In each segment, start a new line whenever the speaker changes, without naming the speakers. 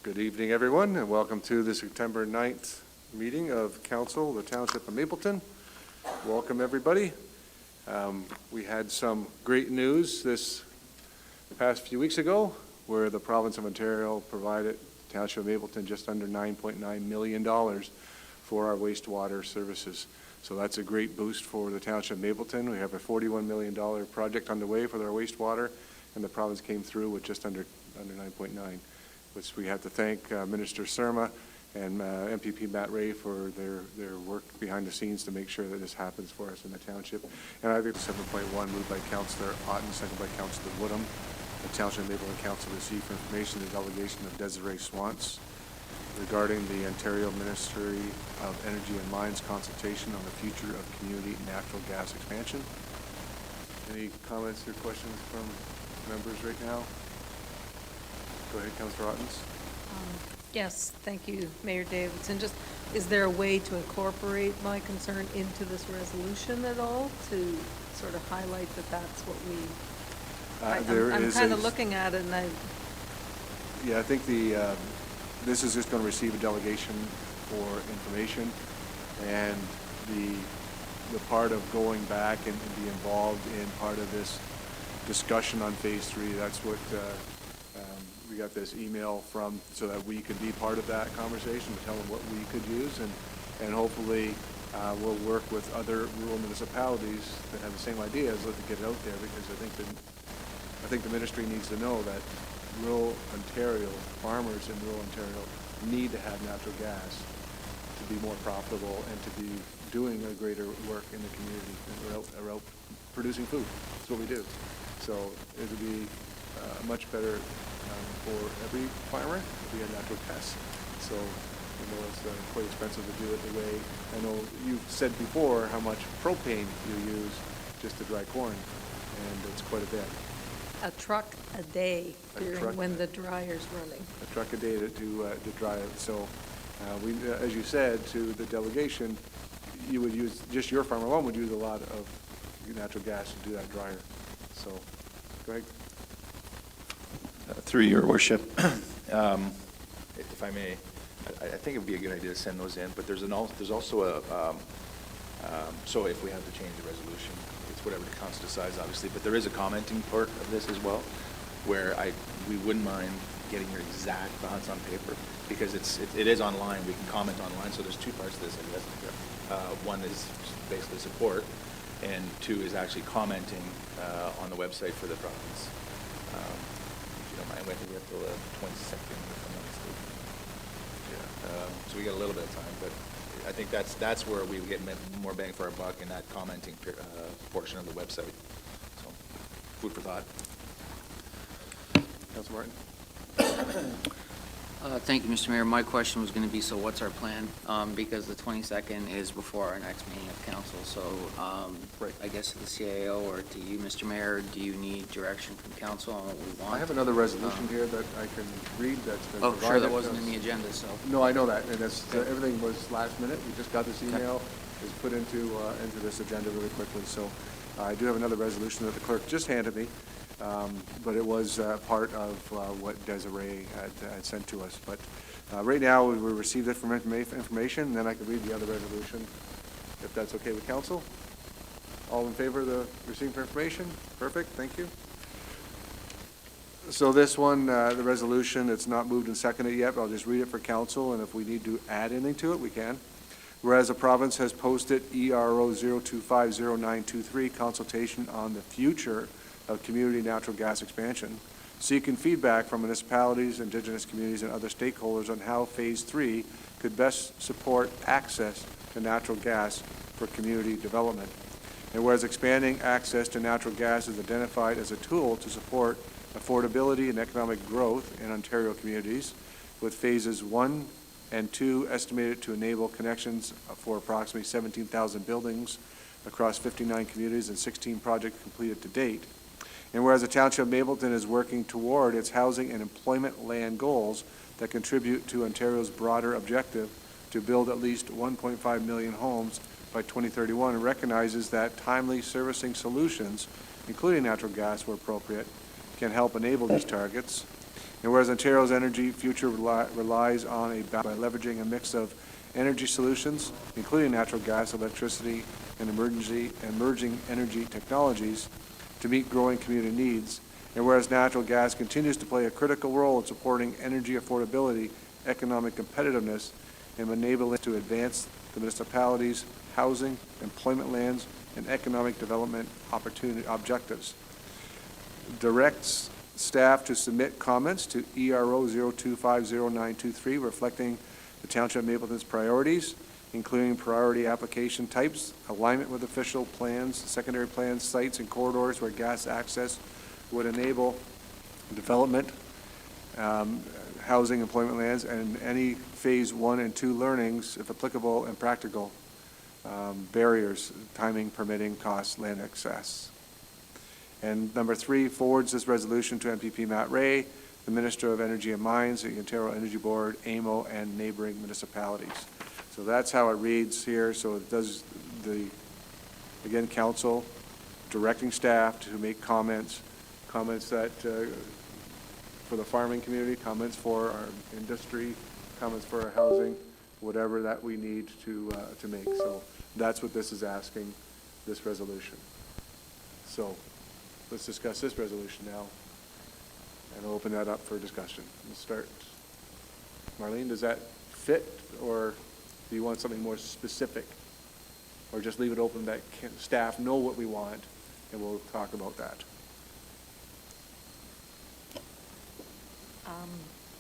Good evening, everyone, and welcome to the September 9th meeting of Council, the Township of Mapleton. Welcome, everybody. We had some great news this past few weeks ago where the province of Ontario provided the Township of Mapleton just under $9.9 million for our wastewater services. So that's a great boost for the Township of Mapleton. We have a $41 million project underway for our wastewater, and the province came through with just under 9.9, which we have to thank Minister Surma and MPP Matt Ray for their work behind the scenes to make sure that this happens for us in the township. And I think 7.1 moved by Councillor Otten, second by Councillor Woodham. The Township of Mapleton Council received for information the delegation of Desiree Swants regarding the Ontario Ministry of Energy and Mines consultation on the future of community natural gas expansion. Any comments or questions from members right now? Go ahead, Councillor Ottens.
Yes, thank you, Mayor Davidson. Just, is there a way to incorporate my concern into this resolution at all to sort of highlight that that's what we? I'm kind of looking at it, and
yeah, I think this is just going to receive a delegation for information, and the part of going back and be involved in part of this discussion on Phase 3. That's what. We got this email from so that we could be part of that conversation to tell them what we could use, and hopefully we'll work with other rural municipalities that have the same ideas to get it out there, because I think the ministry needs to know that rural Ontario, farmers in rural Ontario need to have natural gas to be more profitable and to be doing a greater work in the community, and we're out producing food. That's what we do. So it would be much better for every farmer to be a natural gas. So I know it's quite expensive to do it the way, I know you've said before how much propane you use just to dry corn, and it's quite a bit.
a truck a day when the dryer's running.
A truck a day to dry it. So we, as you said to the delegation, you would use, just your farm alone would use a lot of natural gas to do that dryer. So go ahead.
Through your worship, if I may, I think it would be a good idea to send those in, but there's also a, so if we have to change the resolution, it's whatever the council decides, obviously, but there is a commenting part of this as well, where we wouldn't mind getting your exact thoughts on paper, because it is online, we can comment online, so there's two parts to this, I guess. One is basically support, and two is actually commenting on the website for the province. We have till the 22nd, if I'm not mistaken. Yeah. So we got a little bit of time, but I think that's where we get more bang for our buck in that commenting portion of the website. So, food for thought.
Councilor Martin.
Thank you, Mr. Mayor. My question was going to be, so what's our plan? Because the 22nd is before our next meeting of council. So
right.
I guess to the CAO or to you, Mr. Mayor, do you need direction from council on what we want?
I have another resolution here that I can read that's been provided.
Oh, sure, that wasn't in the agenda, so.
No, I know that, and that's, everything was last minute. We just got this email. It's put into this agenda really quickly. So I do have another resolution that the clerk just handed me. But it was part of what Desiree had sent to us. But right now, we received it from information, and then I can read the other resolution, if that's okay with council. All in favor of the receiving information? Perfect, thank you. So this one, the resolution, it's not moved and seconded yet, but I'll just read it for council, and if we need to add anything to it, we can. Whereas the province has posted ERO 0250923 consultation on the future of community natural gas expansion, seeking feedback from municipalities, Indigenous communities, and other stakeholders on how Phase 3 could best support access to natural gas for community development. And whereas expanding access to natural gas is identified as a tool to support affordability and economic growth in Ontario communities, with Phases 1 and 2 estimated to enable connections for approximately 17,000 buildings across 59 communities and 16 projects completed to date. And whereas the Township of Mapleton is working toward its housing and employment land goals that contribute to Ontario's broader objective to build at least 1.5 million homes by 2031, and recognizes that timely servicing solutions, including natural gas where appropriate, can help enable these targets. And whereas Ontario's energy future relies on by leveraging a mix of energy solutions, including natural gas, electricity, and emerging energy technologies to meet growing community needs. And whereas natural gas continues to play a critical role in supporting energy affordability, economic competitiveness, and enabling to advance the municipality's housing, employment lands, and economic development objectives. Directs staff to submit comments to ERO 0250923 reflecting the Township of Mapleton's priorities, including priority application types, alignment with official plans, secondary plans, sites, and corridors where gas access would enable development, housing, employment lands, and any phase 1 and 2 learnings, if applicable and practical, barriers, timing, permitting, costs, land access. And number 3, forwards this resolution to MPP Matt Ray, the Minister of Energy and Mines, the Ontario Energy Board, AMO, and neighboring municipalities. So that's how it reads here. So it does again, council directing staff to make comments that for the farming community, comments for our industry, comments for our housing, whatever that we need to make. So that's what this is asking, this resolution. So let's discuss this resolution now and open that up for discussion. Let's start. Marlene, does that fit, or do you want something more specific? Or just leave it open that staff know what we want, and we'll talk about that.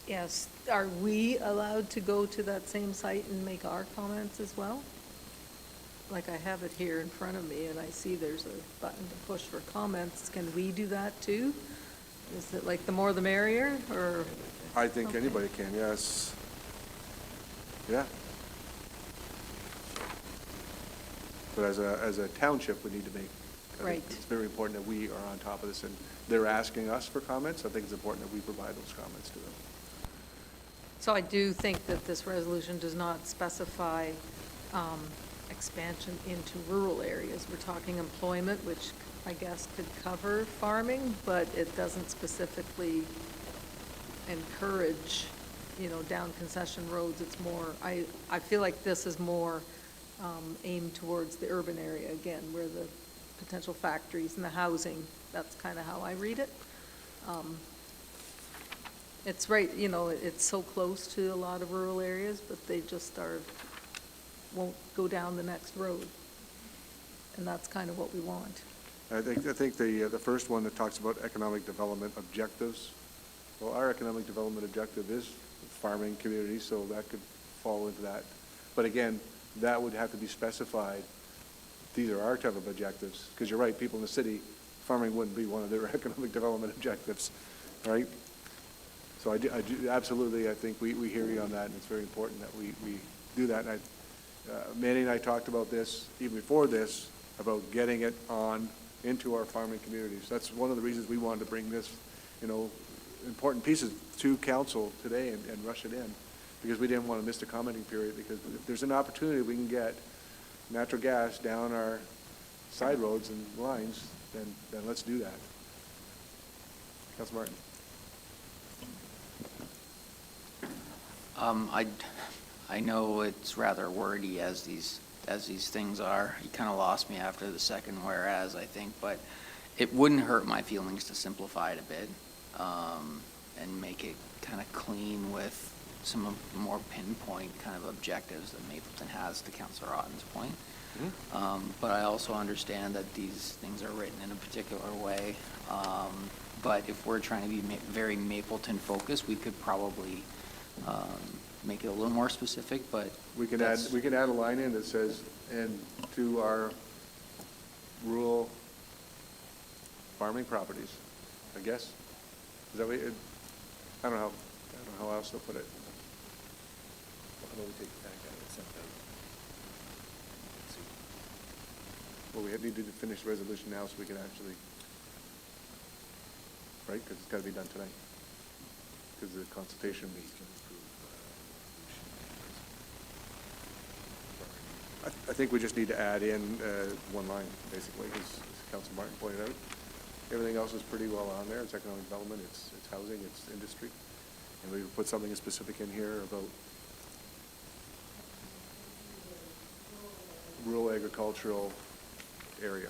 Yes, are we allowed to go to that same site and make our comments as well? Like I have it here in front of me, and I see there's a button to push for comments. Can we do that too? Is it like the more the merrier, or?
I think
Okay.
anybody can, yes. Yeah. But as a township, we need to make. I think
Right.
It's very important that we are on top of this, and they're asking us for comments. I think it's important that we provide those comments to them.
So I do think that this resolution does not specify expansion into rural areas. We're talking employment, which I guess could cover farming, but it doesn't specifically encourage, down concession roads. It's more, I feel like this is more aimed towards the urban area, again, where the potential factories and the housing, that's kind of how I read it. It's right, it's so close to a lot of rural areas, but they just won't go down the next road. And that's kind of what we want.
I think the first one that talks about economic development objectives, well, our economic development objective is farming communities, so that could fall into that. But again, that would have to be specified. These are our type of objectives, because you're right, people in the city, farming wouldn't be one of their economic development objectives, right? So I do absolutely, I think we hear you on that, and it's very important that we do that. And Manny and I talked about this, even before this, about getting it on into our farming communities. That's one of the reasons we wanted to bring this, important pieces to council today and rush it in, because we didn't want to miss the commenting period, because if there's an opportunity we can get natural gas down our side roads and lines, then let's do that. Councilor Martin.
I know it's rather wordy as these things are. You kind of lost me after the second whereas, I think, but it wouldn't hurt my feelings to simplify it a bit and make it kind of clean with some of the more pinpoint kind of objectives that Mapleton has, to Councilor Otten's point. Mm-hmm. But I also understand that these things are written in a particular way. But if we're trying to be very Mapleton focused, we could probably make it a little more specific, but
We can add a line in that says, and to our rural farming properties, I guess. Is that what I don't know how else to put it.
How about we take the fact that it's sent out? Let's see.
Well, we need to finish the resolution now so we can actually, right, because it's got to be done tonight, because of the consultation. I think we just need to add in one line, basically, as Councilor Martin pointed out. Everything else is pretty well on there. It's economic development, it's housing, it's industry. And we put something specific in here about rural agricultural area.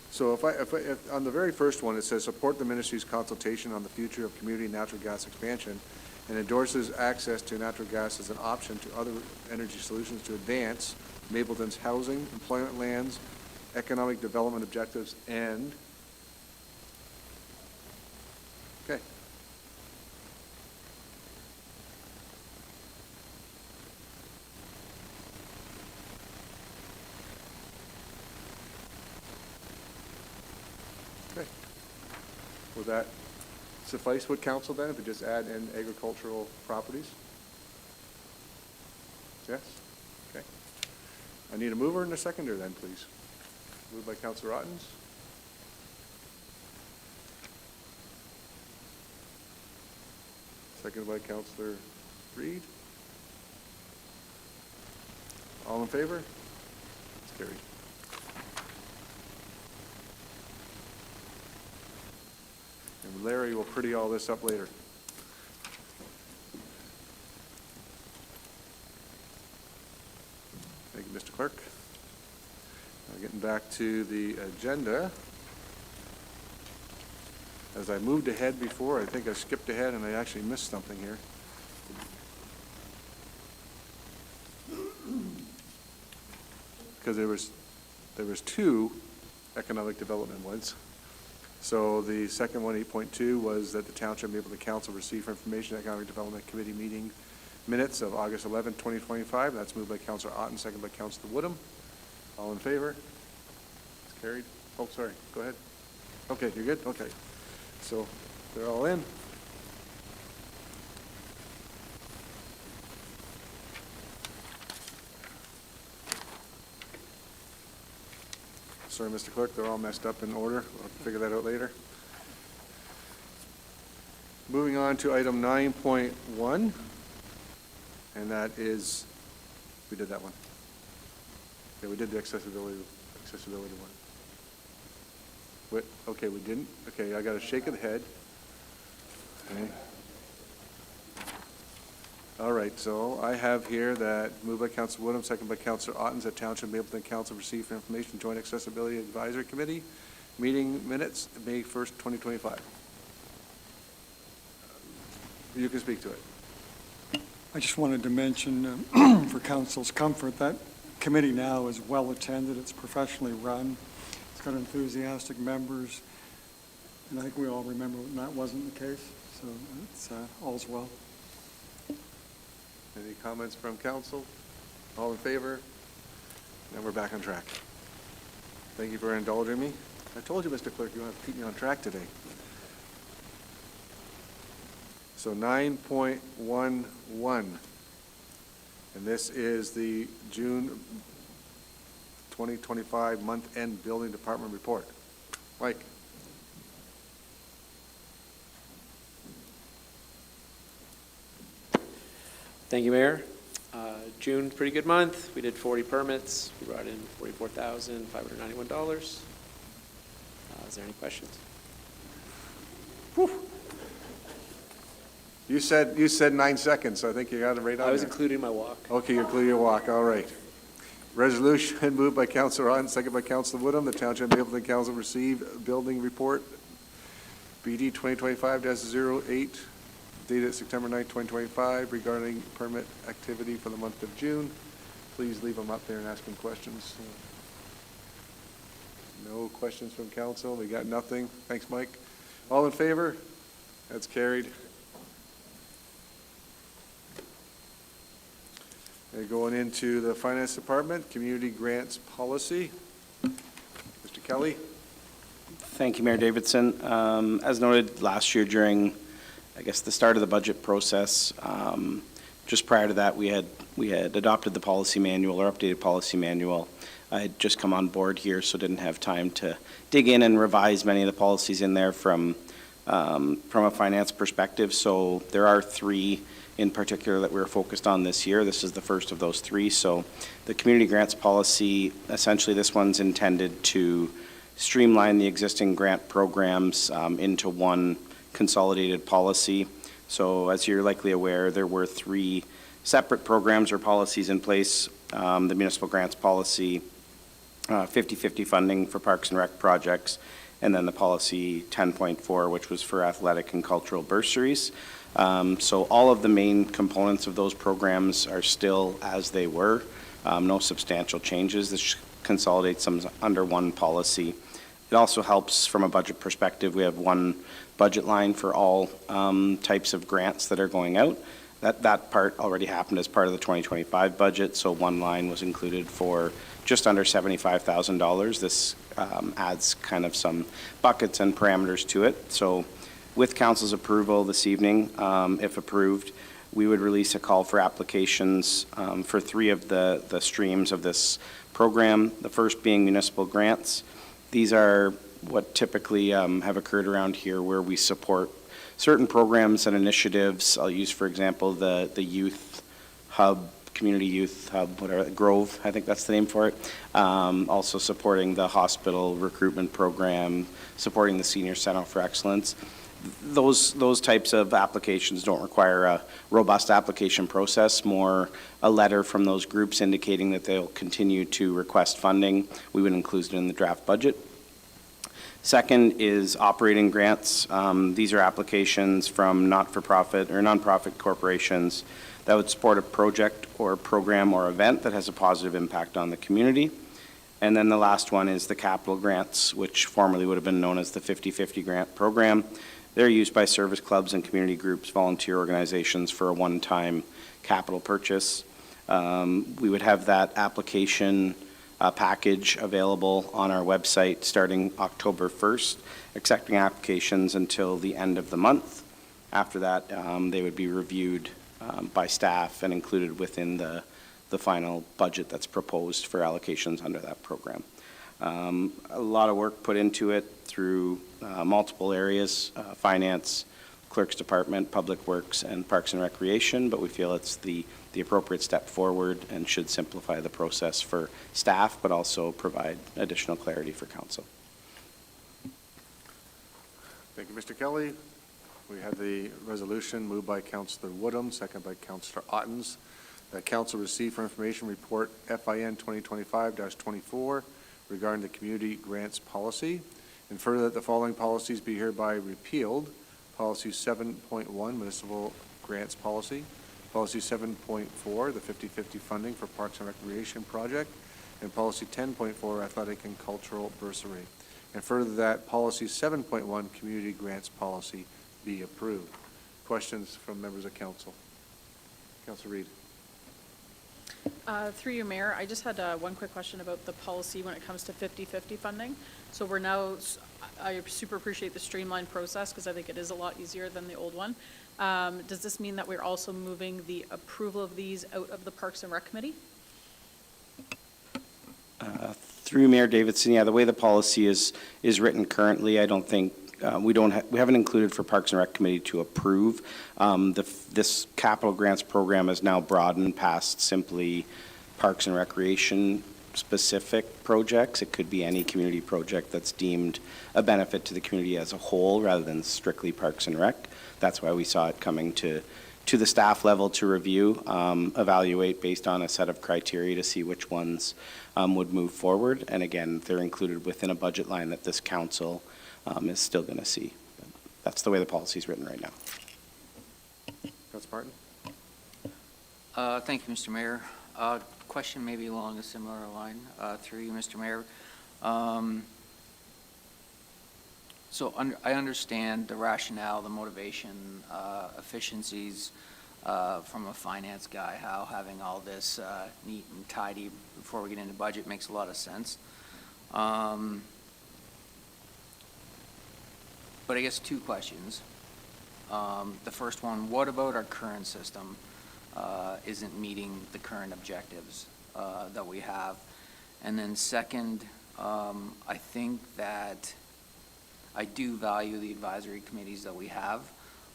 So if on the very first one, it says, support the ministry's consultation on the future of community natural gas expansion and endorses access to natural gas as an option to other energy solutions to advance Mapleton's housing, employment lands, economic development objectives, and, okay. Okay. Will that suffice with council then, if we just add in agricultural properties? Yes? Okay. I need a mover and a seconder then, please. Moved by Councilor Ottens. Seconded by Councilor Reed. All in favor? It's carried. And Larry will pretty all this up later. Thank you, Mr. Clerk. Now getting back to the agenda. As I moved ahead before, I think I skipped ahead and I actually missed something here. Because there was two economic development ones. So the second one, 8.2, was that the township be able to council receive for information economic development committee meeting minutes of August 11, 2025. That's moved by Councilor Otten, second by Councilor Woodham. All in favor? It's carried. Oh, sorry. Go ahead. Okay, you're good? Okay. So they're all in. Sorry, Mr. Clerk, they're all messed up in order. We'll figure that out later. Moving on to item 9.1, and that is, we did that one. Yeah, we did the accessibility one. Wait, okay, we didn't? Okay, I got a shake of the head. Okay. All right, so I have here that moved by Councilor Woodham, second by Councilor Ottens, that Township Mapleton Council receive for information Joint Accessibility Advisory Committee meeting minutes, May 1st, 2025. You can speak to it.
I just wanted to mention, for council's comfort, that committee now is well attended, it's professionally run, it's got enthusiastic members, and I think we all remember when that wasn't the case, so it's all's well.
Any comments from council? All in favor? Now we're back on track. Thank you for indulging me. I told you, Mr. Clerk, you want to keep me on track today. So 9.11, and this is the June 2025 month-end building department report. Mike.
Thank you, Mayor. June, pretty good month. We did 40 permits. We brought in $44,591. Is there any questions?
Whew. You said 9 seconds, so I think you got it right on
I was
there.
including my walk.
Okay, you're clear your walk, all right. Resolution moved by Councilor Otten, second by Councilor Woodham. The Township Mapleton Council received building report BD 2025-08 dated September 9, 2025 regarding permit activity for the month of June. Please leave them up there and ask them questions. No questions from council. We got nothing. Thanks, Mike. All in favor? That's carried. And going into the Finance Department, Community Grants Policy. Mr. Kelly.
Thank you, Mayor Davidson. As noted last year during, I guess, the start of the budget process, just prior to that, we had adopted the policy manual or updated policy manual. I had just come on board here, so didn't have time to dig in and revise many of the policies in there from a finance perspective. So there are 3 in particular that we're focused on this year. This is the first of those three. So the community grants policy, essentially this one's intended to streamline the existing grant programs into one consolidated policy. So as you're likely aware, there were three separate programs or policies in place. The municipal grants policy, 50/50 funding for Parks and Rec projects, and then the policy 10.4, which was for athletic and cultural bursaries. So all of the main components of those programs are still as they were. No substantial changes. This consolidates them under one policy. It also helps from a budget perspective. We have one budget line for all types of grants that are going out. That part already happened as part of the 2025 budget, so one line was included for just under $75,000. This adds kind of some buckets and parameters to it. So with council's approval this evening, if approved, we would release a call for applications for three of the streams of this program, the first being municipal grants. These are what typically have occurred around here where we support certain programs and initiatives. I'll use, for example, the youth hub, community youth hub, whatever, Grove, I think that's the name for it. Also supporting the hospital recruitment program, supporting the Senior Center for Excellence. Those types of applications don't require a robust application process, more a letter from those groups indicating that they'll continue to request funding. We would include it in the draft budget. Second is operating grants. These are applications from not-for-profit or nonprofit corporations that would support a project or program or event that has a positive impact on the community. And then the last one is the capital grants, which formerly would have been known as the 50/50 grant program. They're used by service clubs and community groups, volunteer organizations for a one-time capital purchase. We would have that application package available on our website starting October 1st, accepting applications until the end of the month. After that, they would be reviewed by staff and included within the final budget that's proposed for allocations under that program. A lot of work put into it through multiple areas, finance, clerk's department, public works, and parks and recreation, but we feel it's the appropriate step forward and should simplify the process for staff, but also provide additional clarity for council.
Thank you, Mr. Kelly. We have the resolution moved by Councillor Woodham, second by Councillor Ottens. That council received for information report FIN 2025-24 regarding the community grants policy, and further that the following policies be hereby repealed. Policy 7.1, municipal grants policy. Policy 7.4, the 50/50 funding for parks and recreation project. And policy 10.4, athletic and cultural bursary. And further that policy 7.1, community grants policy, be approved. Questions from members of council? Councilor Reid.
Through you, Mayor, I just had one quick question about the policy when it comes to 50/50 funding. So we're now, I super appreciate the streamlined process because I think it is a lot easier than the old one. Does this mean that we're also moving the approval of these out of the Parks and Rec Committee?
Through Mayor Davidson, yeah, the way the policy is written currently, I don't think we haven't included for Parks and Rec Committee to approve. This capital grants program is now broadened past simply Parks and Recreation specific projects. It could be any community project that's deemed a benefit to the community as a whole rather than strictly Parks and Rec. That's why we saw it coming to the staff level to review, evaluate based on a set of criteria to see which ones would move forward. And again, they're included within a budget line that this council is still going to see. That's the way the policy is written right now.
Councilor Martin.
Thank you, Mr. Mayor. Question maybe along a similar line, through you, Mr. Mayor. I understand the rationale, the motivation, efficiencies from a finance guy, how having all this neat and tidy before we get into budget makes a lot of sense. But I guess two questions. The first one, what about our current system isn't meeting the current objectives that we have? And then second, I think that I do value the advisory committees that we have,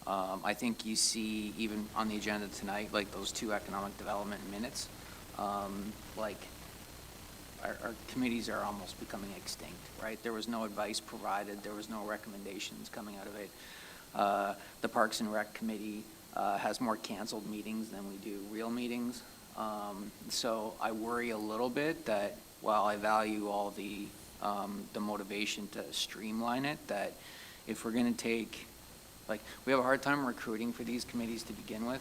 I think you see even on the agenda tonight, like those 2 economic development minutes, like our committees are almost becoming extinct, right? There was no advice provided, there was no recommendations coming out of it. The Parks and Rec Committee has more canceled meetings than we do real meetings. So I worry a little bit that while I value all the motivation to streamline it, that if we're going to take, like, we have a hard time recruiting for these committees to begin with.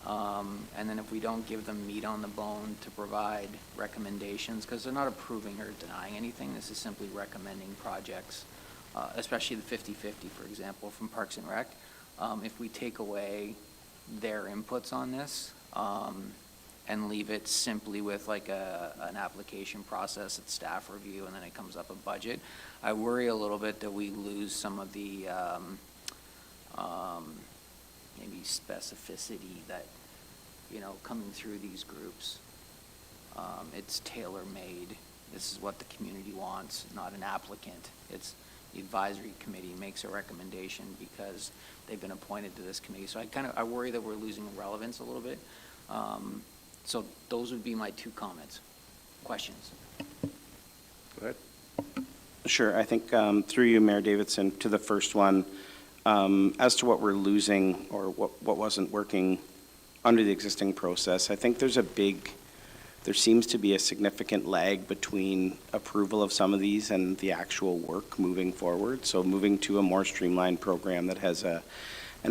And then if we don't give them meat on the bone to provide recommendations, because they're not approving or denying anything, this is simply recommending projects, especially the 50/50, for example, from Parks and Rec. If we take away their inputs on this, and leave it simply with like an application process at staff review, and then it comes up a budget, I worry a little bit that we lose some of the maybe specificity that, coming through these groups. It's tailor-made. This is what the community wants, not an applicant. It's the advisory committee makes a recommendation because they've been appointed to this committee. So I worry that we're losing relevance a little bit. So those would be my 2 comments. Questions?
Go ahead.
Sure. I think through you, Mayor Davidson, to the first one, as to what we're losing or what wasn't working under the existing process, I think there seems to be a significant lag between approval of some of these and the actual work moving forward. So moving to a more streamlined program that has an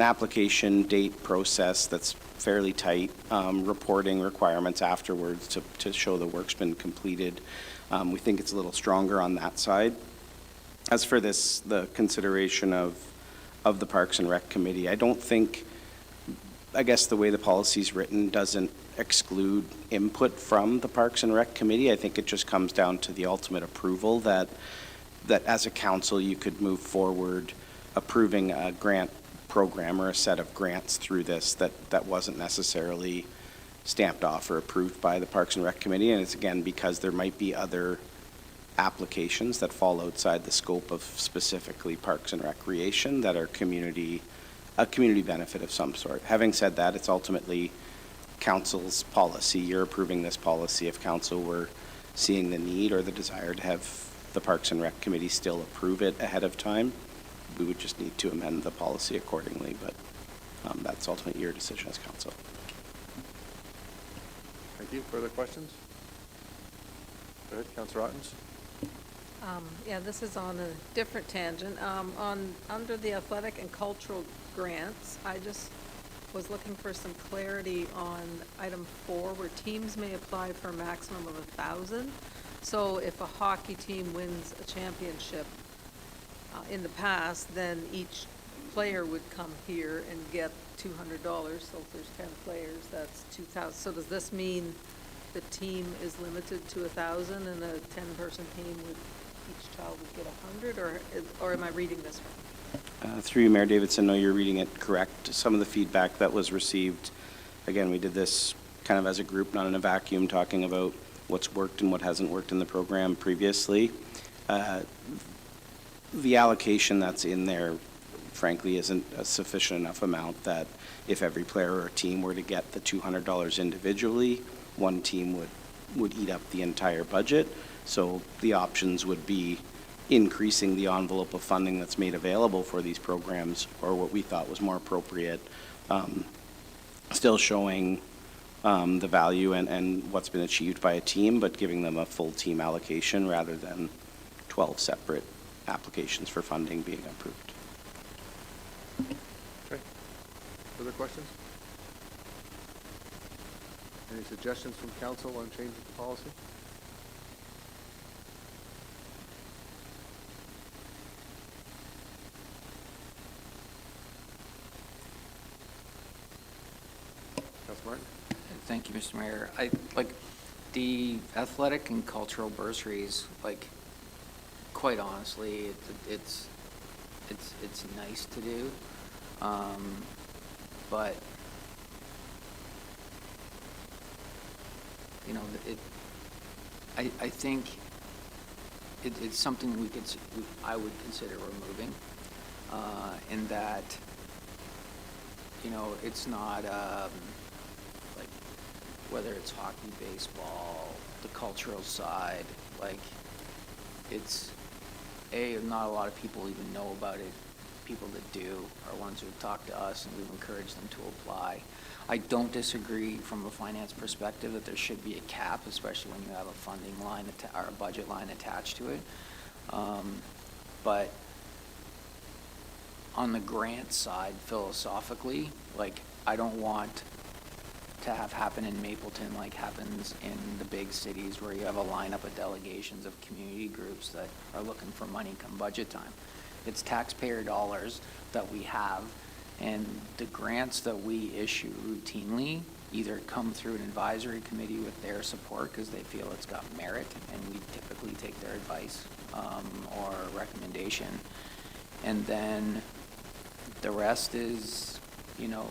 application date process that's fairly tight, reporting requirements afterwards to show the work's been completed. We think it's a little stronger on that side. As for the consideration of the Parks and Rec Committee, I guess the way the policy's written doesn't exclude input from the Parks and Rec Committee. I think it just comes down to the ultimate approval that as a council you could move forward approving a grant program or a set of grants through this that wasn't necessarily stamped off or approved by the Parks and Rec Committee. And it's again because there might be other applications that fall outside the scope of specifically Parks and Recreation that are a community benefit of some sort. Having said that, it's ultimately council's policy. You're approving this policy. If council were seeing the need or the desire to have the Parks and Rec Committee still approve it ahead of time, we would just need to amend the policy accordingly, but that's ultimately your decision as council.
Thank you. Further questions? Go ahead, Councilor Ottens.
Yeah, this is on a different tangent. Under the athletic and cultural grants, I just was looking for some clarity on item 4, where teams may apply for a maximum of 1,000. So if a hockey team wins a championship in the past, then each player would come here and get $200. So if there's 10 players, that's 2,000. So does this mean the team is limited to 1,000 and a 10-person team would, each child would get 100, or am I reading this wrong?
Through you, Mayor Davidson, no, you're reading it correct. Some of the feedback that was received, again, we did this kind of as a group, not in a vacuum, talking about what's worked and what hasn't worked in the program previously. The allocation that's in there, frankly, isn't a sufficient enough amount that if every player or team were to get the $200 individually, one team would eat up the entire budget. So the options would be increasing the envelope of funding that's made available for these programs, or what we thought was more appropriate, still showing the value and what's been achieved by a team, but giving them a full team allocation rather than 12 separate applications for funding being approved.
Okay. Further questions? Any suggestions from council on changing the policy? Councilor Martin?
Thank you, Mr. Mayor. I like the athletic and cultural bursaries, like, quite honestly, it's nice to do, but you know, I think it's something I would consider removing, in that you know, it's not, like, whether it's hockey, baseball, the cultural side, like, it's, not a lot of people even know about it. People that do are ones who've talked to us, and we've encouraged them to apply. I don't disagree from a finance perspective that there should be a cap, especially when you have a funding line or a budget line attached to it. But on the grant side, philosophically, like, I don't want to have happen in Mapleton like happens in the big cities where you have a lineup of delegations of community groups that are looking for money come budget time. It's taxpayer dollars that we have, and the grants that we issue routinely either come through an advisory committee with their support because they feel it's got merit, and we typically take their advice or recommendation. And then the rest is, you know,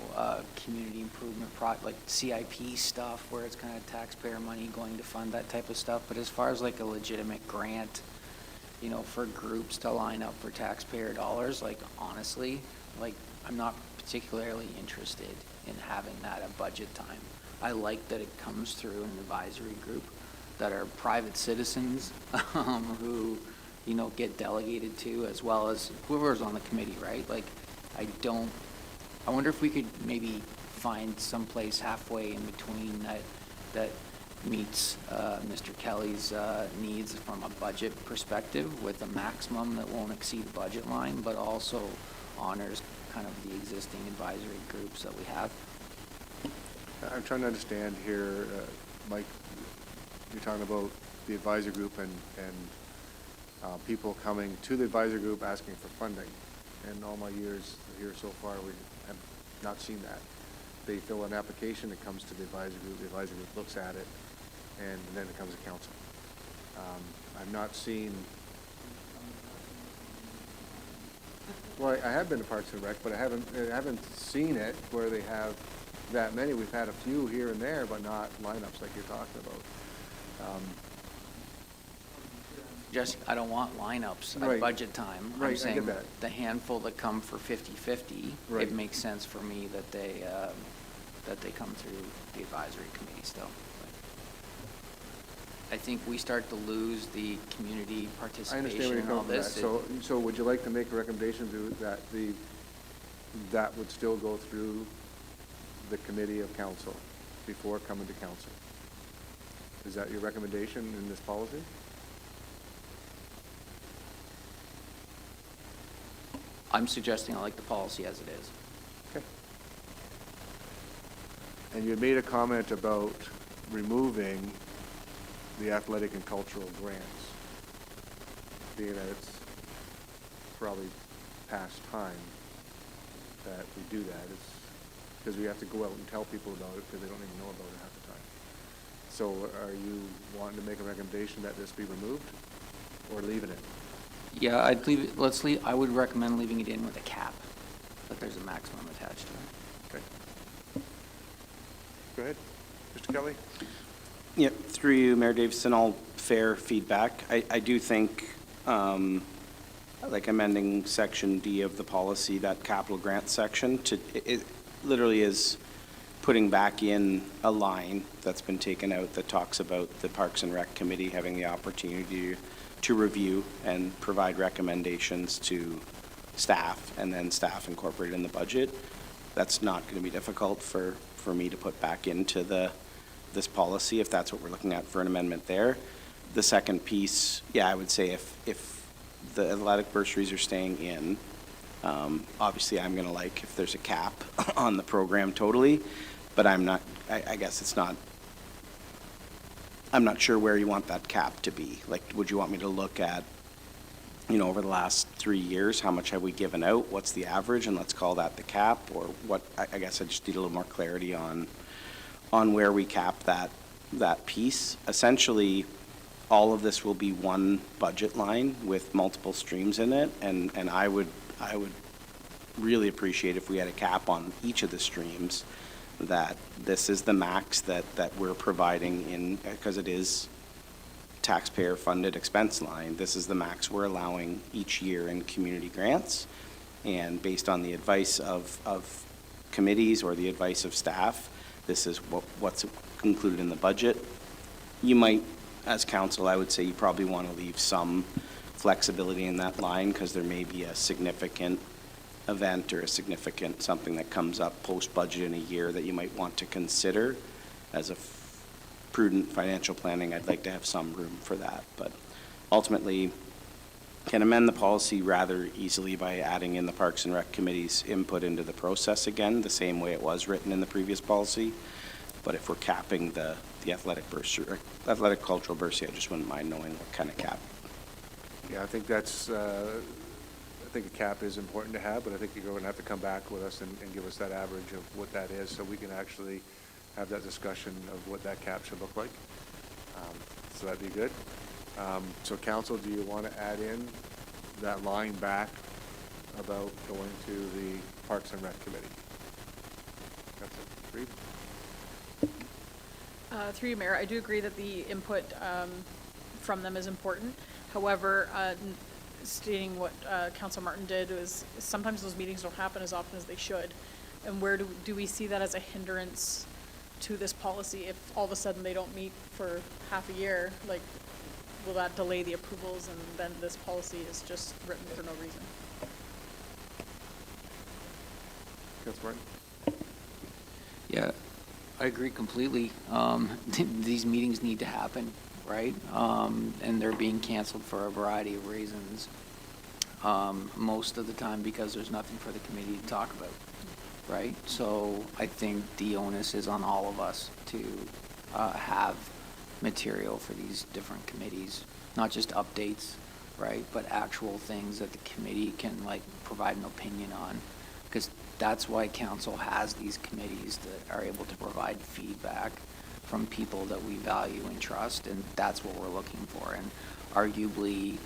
community improvement like CIP stuff where it's kind of taxpayer money going to fund that type of stuff. But as far as like a legitimate grant, you know, for groups to line up for taxpayer dollars, like, honestly, like, I'm not particularly interested in having that at budget time. I like that it comes through an advisory group that are private citizens who, you know, get delegated to, as well as whoever's on the committee, right? Like, I wonder if we could maybe find someplace halfway in between that meets Mr. Kelly's needs from a budget perspective with a maximum that won't exceed the budget line, but also honors kind of the existing advisory groups that we have.
I'm trying to understand here, Mike, you're talking about the advisory group and people coming to the advisory group asking for funding. In all my years here so far, we have not seen that. They fill an application, it comes to the advisory group looks at it, and then it comes to council. I've not seen, well, I have been to Parks and Rec, but I haven't seen it where they have that many. We've had a few here and there, but not lineups like you're talking about.
Just, I don't want lineups
Right.
at budget time.
Right, I
I'm
get
saying
that.
the handful that come for 50/50,
Right.
it makes sense for me that they come through the advisory committee still. I think we start to lose the community
I understand
participation
where
in
you're
all
going with that.
this.
So would you like to make a recommendation that would still go through the committee of council before coming to council? Is that your recommendation in this policy?
I'm suggesting I like the policy as it is.
Okay. And you had made a comment about removing the athletic and cultural grants, being that it's probably past time that we do that. It's because we have to go out and tell people about it because they don't even know about it half the time. So are you wanting to make a recommendation that this be removed or leaving it?
Yeah, I'd leave it, I would recommend leaving it in with a cap, but there's a maximum attached to it.
Okay. Go ahead. Mr. Kelly?
Yep, through you, Mayor Davison, all fair feedback. I do think, like amending section D of the policy, that capital grant section, it literally is putting back in a line that's been taken out that talks about the Parks and Rec Committee having the opportunity to review and provide recommendations to staff, and then staff incorporate in the budget. That's not going to be difficult for me to put back into this policy, if that's what we're looking at for an amendment there. The second piece, yeah, I would say if the athletic bursaries are staying in, obviously I'm going to like if there's a cap on the program totally, but I'm not, I guess it's not, I'm not sure where you want that cap to be. Like, would you want me to look at, you know, over the last 3 years, how much have we given out? What's the average? And let's call that the cap, or what? I guess I just need a little more clarity on where we cap that piece. Essentially, all of this will be one budget line with multiple streams in it, and I would really appreciate if we had a cap on each of the streams, that this is the max that we're providing in, because it is taxpayer-funded expense line. This is the max we're allowing each year in community grants, and based on the advice of committees or the advice of staff. This is what's included in the budget. You might, as council, I would say you probably want to leave some flexibility in that line because there may be a significant event or a significant something that comes up post-budget in a year that you might want to consider. As a prudent financial planning, I'd like to have some room for that. But ultimately, can amend the policy rather easily by adding in the Parks and Rec Committee's input into the process again, the same way it was written in the previous policy. But if we're capping the athletic bursary, athletic cultural bursary, I just wouldn't mind knowing what kind of cap.
Yeah, I think that's, I think a cap is important to have, but I think you're going to have to come back with us and give us that average of what that is so we can actually have that discussion of what that cap should look like. So that'd be good. So council, do you want to add in that line back about going to the Parks and Rec Committee? Councilor Reid?
Through you, Mayor, I do agree that the input from them is important. However, stating what Councilor Martin did was sometimes those meetings don't happen as often as they should. And where do we see that as a hindrance to this policy? If all of a sudden they don't meet for half a year, like, will that delay the approvals and then this policy is just written for no reason?
Councilor Martin?
Yeah, I agree completely. These meetings need to happen, right? And they're being canceled for a variety of reasons. Most of the time because there's nothing for the committee to talk about, right? So I think the onus is on all of us to have material for these different committees, not just updates, right? But actual things that the committee can like provide an opinion on. Because that's why council has these committees that are able to provide feedback from people that we value and trust, and that's what we're looking for. And arguably,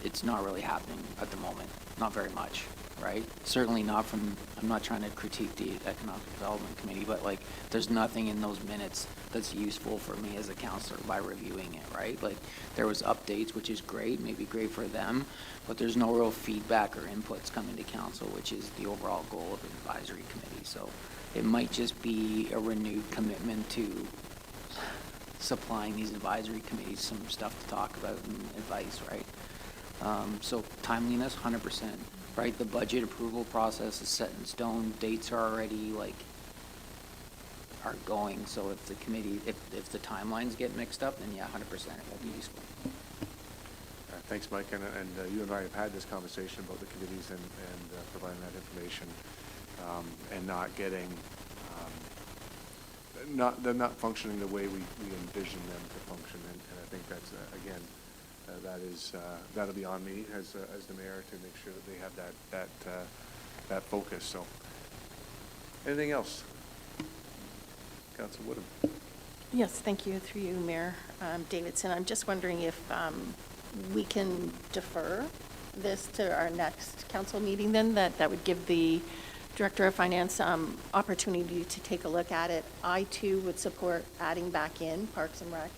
it's not really happening at the moment, not very much, right? Certainly not from, I'm not trying to critique the Economic Development Committee, but like, there's nothing in those minutes that's useful for me as a counselor by reviewing it, right? Like, there was updates, which is great, maybe great for them, but there's no real feedback or inputs coming to council, which is the overall goal of an advisory committee. So it might just be a renewed commitment to supplying these advisory committees some stuff to talk about and advice, right? So timeliness, 100%, right? The budget approval process is set in stone, dates are already are going, so if the committee, if the timelines get mixed up, then yeah, 100% it won't be useful.
Thanks, Mike, and you and I have had this conversation about the committees and providing that information, and not getting, they're not functioning the way we envision them to function, and I think that's, again, that'll be on me as the mayor to make sure that they have that focus, so. Anything else? Councilor Woodham.
Yes, thank you, through you, Mayor Davidson. I'm just wondering if we can defer this to our next council meeting then, that would give the Director of Finance opportunity to take a look at it. I too would support adding back in Parks and Rec,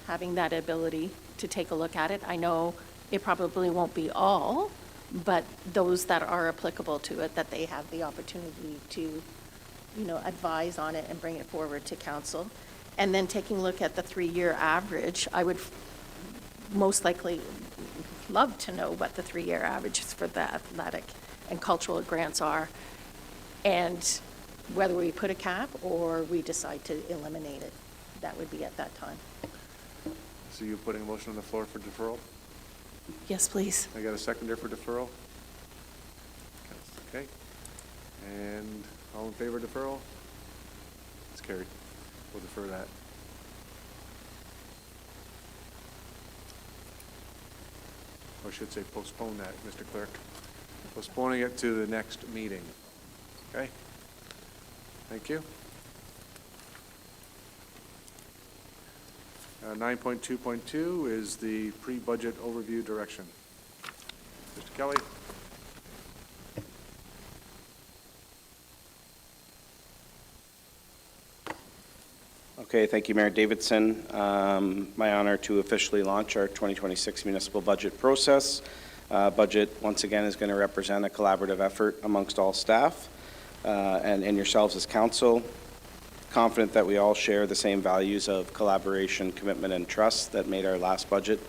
having that ability to take a look at it. I know it probably won't be all, but those that are applicable to it, that they have the opportunity to, advise on it and bring it forward to council. And then taking a look at the 3-year average, I would most likely love to know what the 3-year averages for the athletic and cultural grants are, and whether we put a cap or we decide to eliminate it. That would be at that time.
So you're putting a motion on the floor for deferral?
Yes, please.
I got a seconder for deferral? Okay. And all in favor of deferral? It's carried. We'll defer that. Or I should say postpone that, Mr. Clerk. Postponing it to the next meeting. Okay? Thank you. 9.2.2 is the pre-budget overview direction. Mr. Kelly?
Okay, thank you, Mayor Davidson. My honor to officially launch our 2026 municipal budget process. Budget, once again, is going to represent a collaborative effort amongst all staff and yourselves as council. Confident that we all share the same values of collaboration, commitment, and trust that made our last budget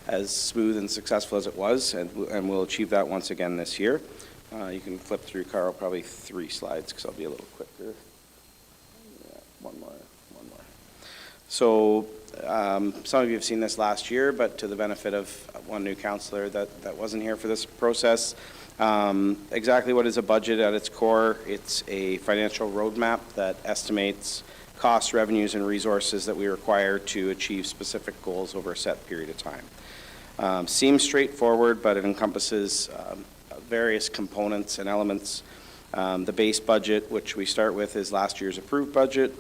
as smooth and successful as it was, and we'll achieve that once again this year. You can flip through, Carl, probably 3 slides, because I'll be a little quicker. Yeah, one more. So some of you have seen this last year, but to the benefit of one new councillor that wasn't here for this process, exactly what is a budget at its core? It's a financial roadmap that estimates costs, revenues, and resources that we require to achieve specific goals over a set period of time. Seems straightforward, but it encompasses various components and elements. The base budget, which we start with, is last year's approved budget,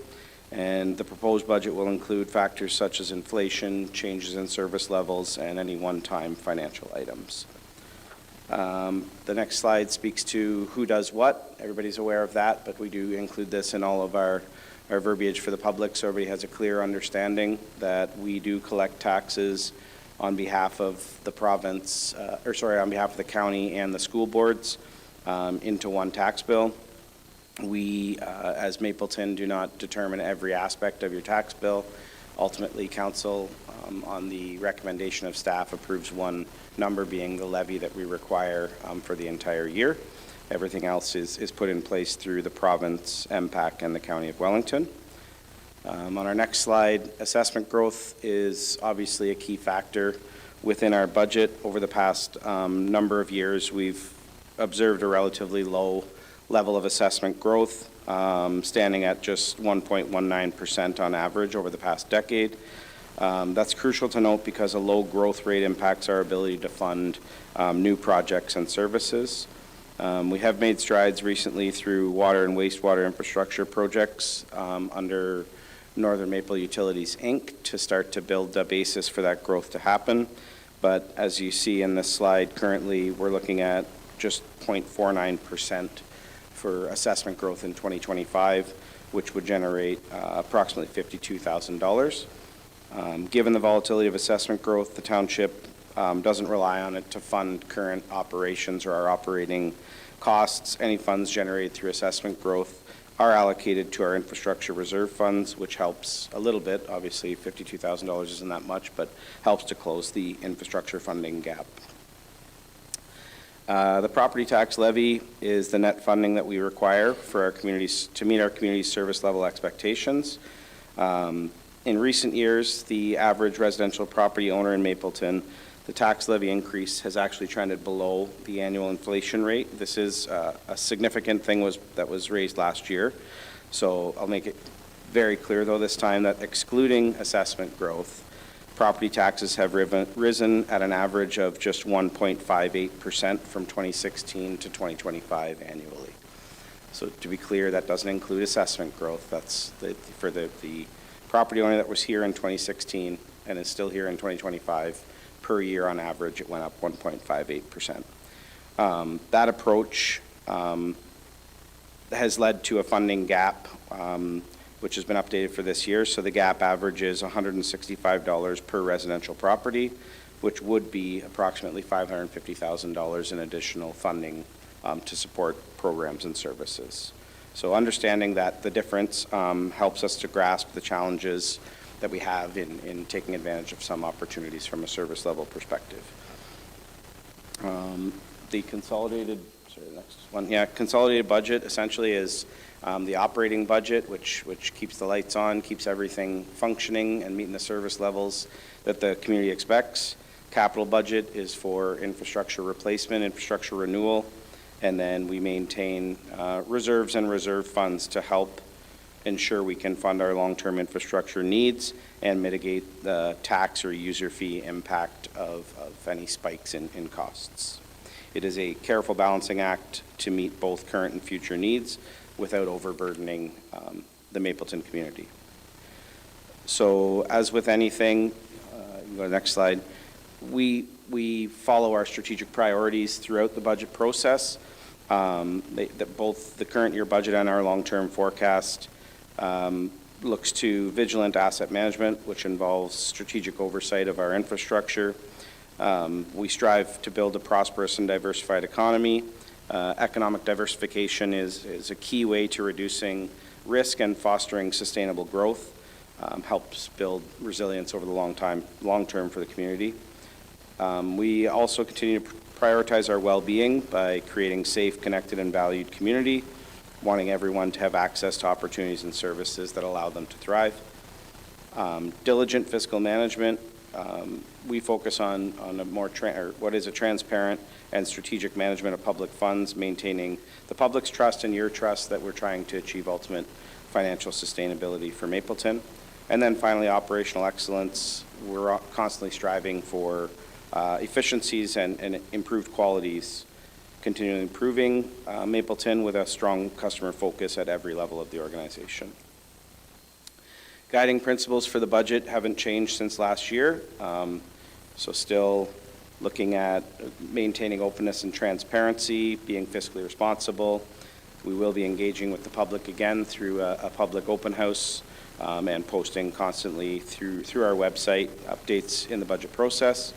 and the proposed budget will include factors such as inflation, changes in service levels, and any one-time financial items. The next slide speaks to who does what. Everybody's aware of that, but we do include this in all of our verbiage for the public, so everybody has a clear understanding that we do collect taxes on behalf of the province, on behalf of the county and the school boards into one tax bill. We, as Mapleton, do not determine every aspect of your tax bill. Ultimately, council, on the recommendation of staff, approves one number, being the levy that we require for the entire year. Everything else is put in place through the province, MPAC, and the County of Wellington. On our next slide, assessment growth is obviously a key factor within our budget. Over the past number of years, we've observed a relatively low level of assessment growth, standing at just 1.19% on average over the past decade. That's crucial to note because a low growth rate impacts our ability to fund new projects and services. We have made strides recently through water and wastewater infrastructure projects under Northern Maple Utilities, Inc., to start to build a basis for that growth to happen. But as you see in this slide, currently we're looking at just 0.49% for assessment growth in 2025, which would generate approximately $52,000. Given the volatility of assessment growth, the township doesn't rely on it to fund current operations or our operating costs. Any funds generated through assessment growth are allocated to our infrastructure reserve funds, which helps a little bit. Obviously, $52,000 isn't that much, but helps to close the infrastructure funding gap. The property tax levy is the net funding that we require for our communities to meet our community's service level expectations. In recent years, the average residential property owner in Mapleton, the tax levy increase has actually trended below the annual inflation rate. This is a significant thing that was raised last year. So I'll make it very clear, though, this time that excluding assessment growth, property taxes have risen at an average of just 1.58% from 2016 to 2025 annually. So to be clear, that doesn't include assessment growth. That's for the property owner that was here in 2016 and is still here in 2025. Per year on average, it went up 1.58%. That approach has led to a funding gap, which has been updated for this year. So the gap average is $165 per residential property, which would be approximately $550,000 in additional funding to support programs and services. So understanding that the difference helps us to grasp the challenges that we have in taking advantage of some opportunities from a service level perspective. The consolidated budget essentially is the operating budget, which keeps the lights on, keeps everything functioning and meeting the service levels that the community expects. Capital budget is for infrastructure replacement, infrastructure renewal, and then we maintain reserves and reserve funds to help ensure we can fund our long-term infrastructure needs and mitigate the tax or user fee impact of any spikes in costs. It is a careful balancing act to meet both current and future needs without overburdening the Mapleton community. So as with anything, you can go to the next slide, we follow our strategic priorities throughout the budget process. Both the current year budget and our long-term forecast looks to vigilant asset management, which involves strategic oversight of our infrastructure, We strive to build a prosperous and diversified economy. Economic diversification is a key way to reducing risk and fostering sustainable growth. Helps build resilience over the long term for the community. We also continue to prioritize our well-being by creating safe, connected, and valued community, wanting everyone to have access to opportunities and services that allow them to thrive. Diligent fiscal management. We focus on a more what is a transparent and strategic management of public funds, maintaining the public's trust and your trust that we're trying to achieve ultimate financial sustainability for Mapleton. And then finally, operational excellence. We're constantly striving for efficiencies and improved qualities, continually improving Mapleton with a strong customer focus at every level of the organization. Guiding principles for the budget haven't changed since last year, so still looking at maintaining openness and transparency, being fiscally responsible. We will be engaging with the public again through a public open house and posting constantly through our website updates in the budget process.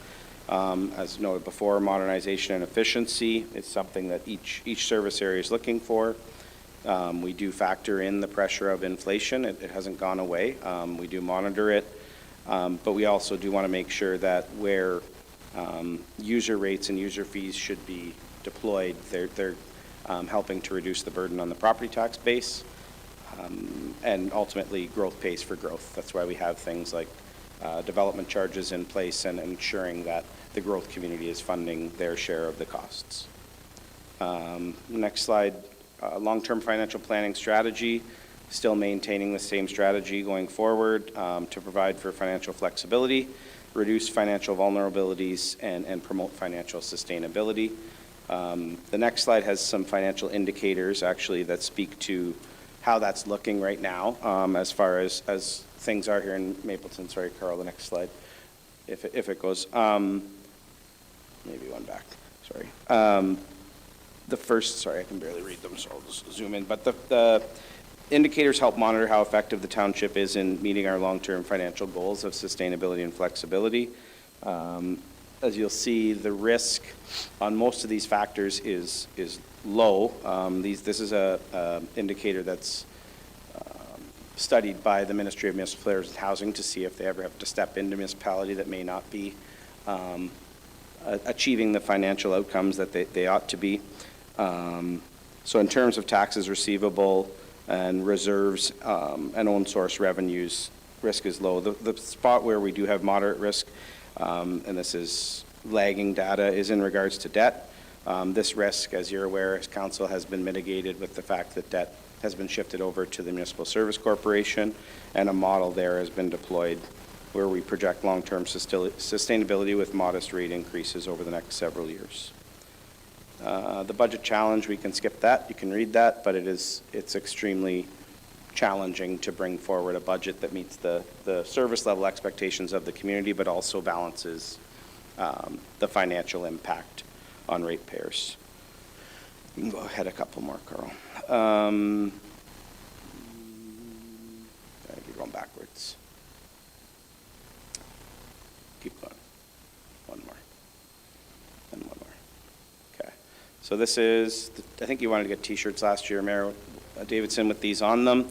As noted before, modernization and efficiency is something that each service area is looking for. We do factor in the pressure of inflation. It hasn't gone away. We do monitor it, but we also do want to make sure that where user rates and user fees should be deployed, they're helping to reduce the burden on the property tax base, and ultimately growth pays for growth. That's why we have things like development charges in place and ensuring that the growth community is funding their share of the costs. Next slide, long-term financial planning strategy, still maintaining the same strategy going forward to provide for financial flexibility, reduce financial vulnerabilities, and promote financial sustainability. The next slide has some financial indicators actually that speak to how that's looking right now as far as things are here in Mapleton. Sorry, Carl, the next slide, if it goes. Maybe one back, sorry. The first, sorry, I can barely read them, so I'll just zoom in. But the indicators help monitor how effective the township is in meeting our long-term financial goals of sustainability and flexibility. As you'll see, the risk on most of these factors is low. This is a indicator that's studied by the Ministry of Municipal Affairs and Housing to see if they ever have to step into municipality that may not be achieving the financial outcomes that they ought to be. So in terms of taxes receivable and reserves and own source revenues, risk is low. The spot where we do have moderate risk, and this is lagging data, is in regards to debt. This risk, as you're aware, as council, has been mitigated with the fact that debt has been shifted over to the Municipal Service Corporation, and a model there has been deployed where we project long-term sustainability with modest rate increases over the next several years. The budget challenge, we can skip that. You can read that, but it's extremely challenging to bring forward a budget that meets the service level expectations of the community, but also balances the financial impact on ratepayers. You can go ahead a couple more, Carl. I think you're going backwards. Keep going. One more. And one more. Okay. So this is, I think you wanted to get t-shirts last year, Mayor Davidson, with these on them,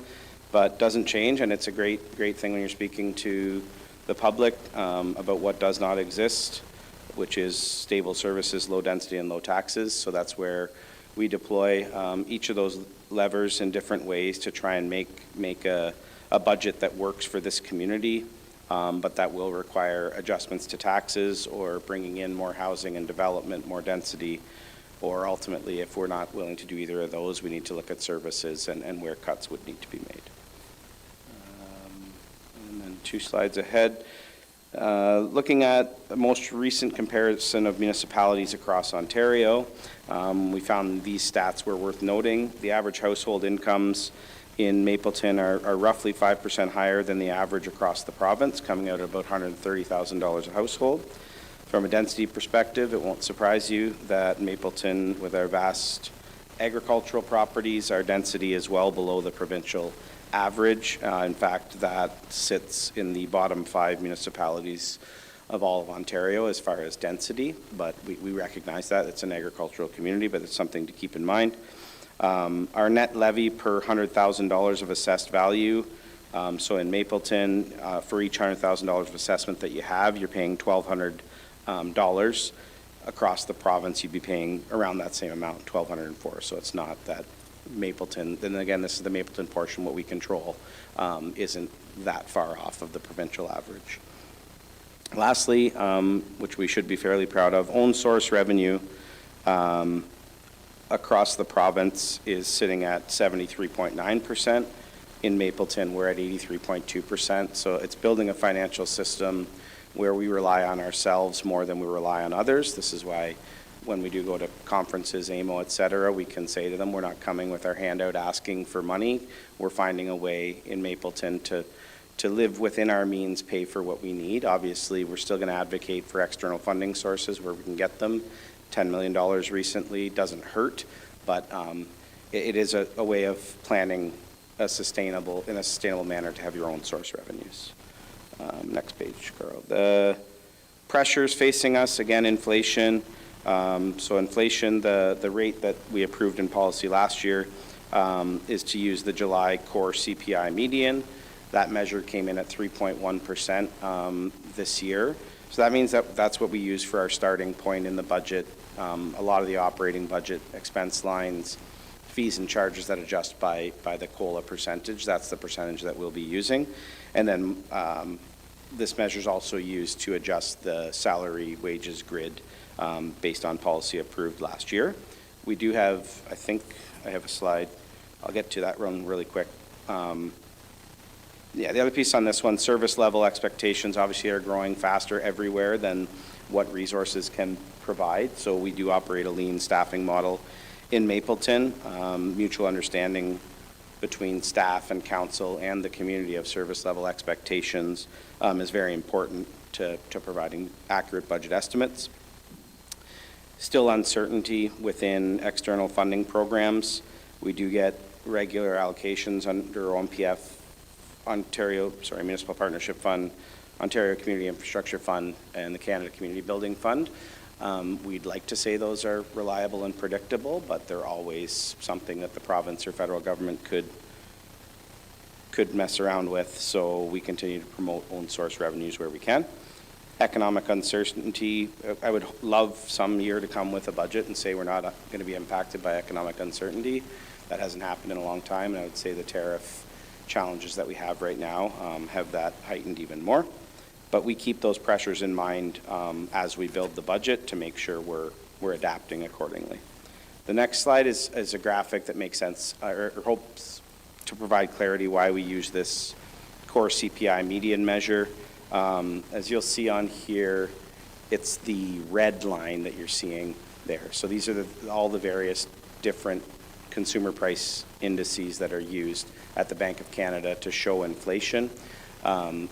but doesn't change, and it's a great thing when you're speaking to the public about what does not exist, which is stable services, low density, and low taxes. So that's where we deploy each of those levers in different ways to try and make a budget that works for this community, but that will require adjustments to taxes or bringing in more housing and development, more density, or ultimately, if we're not willing to do either of those, we need to look at services and where cuts would need to be made. And then 2 slides ahead. Looking at the most recent comparison of municipalities across Ontario, we found these stats were worth noting. The average household incomes in Mapleton are roughly 5% higher than the average across the province, coming out at about $130,000 a household. From a density perspective, it won't surprise you that Mapleton, with our vast agricultural properties, our density is well below the provincial average. In fact, that sits in the bottom 5 municipalities of all of Ontario as far as density, but we recognize that. It's an agricultural community, but it's something to keep in mind. Our net levy per $100,000 of assessed value, so in Mapleton, for each $100,000 of assessment that you have, you're paying $1,200. Across the province, you'd be paying around that same amount, $1,204. So it's not that Mapleton, then again, this is the Mapleton portion, what we control, isn't that far off of the provincial average. Lastly, which we should be fairly proud of, own source revenue across the province is sitting at 73.9%. In Mapleton, we're at 83.2%. So it's building a financial system where we rely on ourselves more than we rely on others. This is why when we do go to conferences, AMO, et cetera, we can say to them, we're not coming with our hand out asking for money. We're finding a way in Mapleton to live within our means, pay for what we need. Obviously, we're still going to advocate for external funding sources where we can get them. $10 million recently doesn't hurt, but it is a way of planning in a sustainable manner to have your own source revenues. Next page, Carl. The pressures facing us, again, inflation. So inflation, the rate that we approved in policy last year is to use the July core CPI median. That measure came in at 3.1% this year. So that means that that's what we use for our starting point in the budget. A lot of the operating budget expense lines, fees and charges that adjust by the COLA percentage, that's the percentage that we'll be using. And then this measure is also used to adjust the salary wages grid based on policy approved last year. We do have, I think I have a slide. I'll get to that one really quick. Yeah, the other piece on this one, service level expectations obviously are growing faster everywhere than what resources can provide. So we do operate a lean staffing model in Mapleton. Mutual understanding between staff and council and the community of service level expectations is very important to providing accurate budget estimates. Still uncertainty within external funding programs. We do get regular allocations under OMPF, Municipal Partnership Fund, Ontario Community Infrastructure Fund, and the Canada Community Building Fund. We'd like to say those are reliable and predictable, but they're always something that the province or federal government could mess around with, so we continue to promote own source revenues where we can. Economic uncertainty, I would love some year to come with a budget and say we're not going to be impacted by economic uncertainty. That hasn't happened in a long time, and I would say the tariff challenges that we have right now have that heightened even more. But we keep those pressures in mind as we build the budget to make sure we're adapting accordingly. The next slide is a graphic that makes sense or hopes to provide clarity why we use this core CPI median measure. As you'll see on here, it's the red line that you're seeing there. So these are all the various different consumer price indices that are used at the Bank of Canada to show inflation.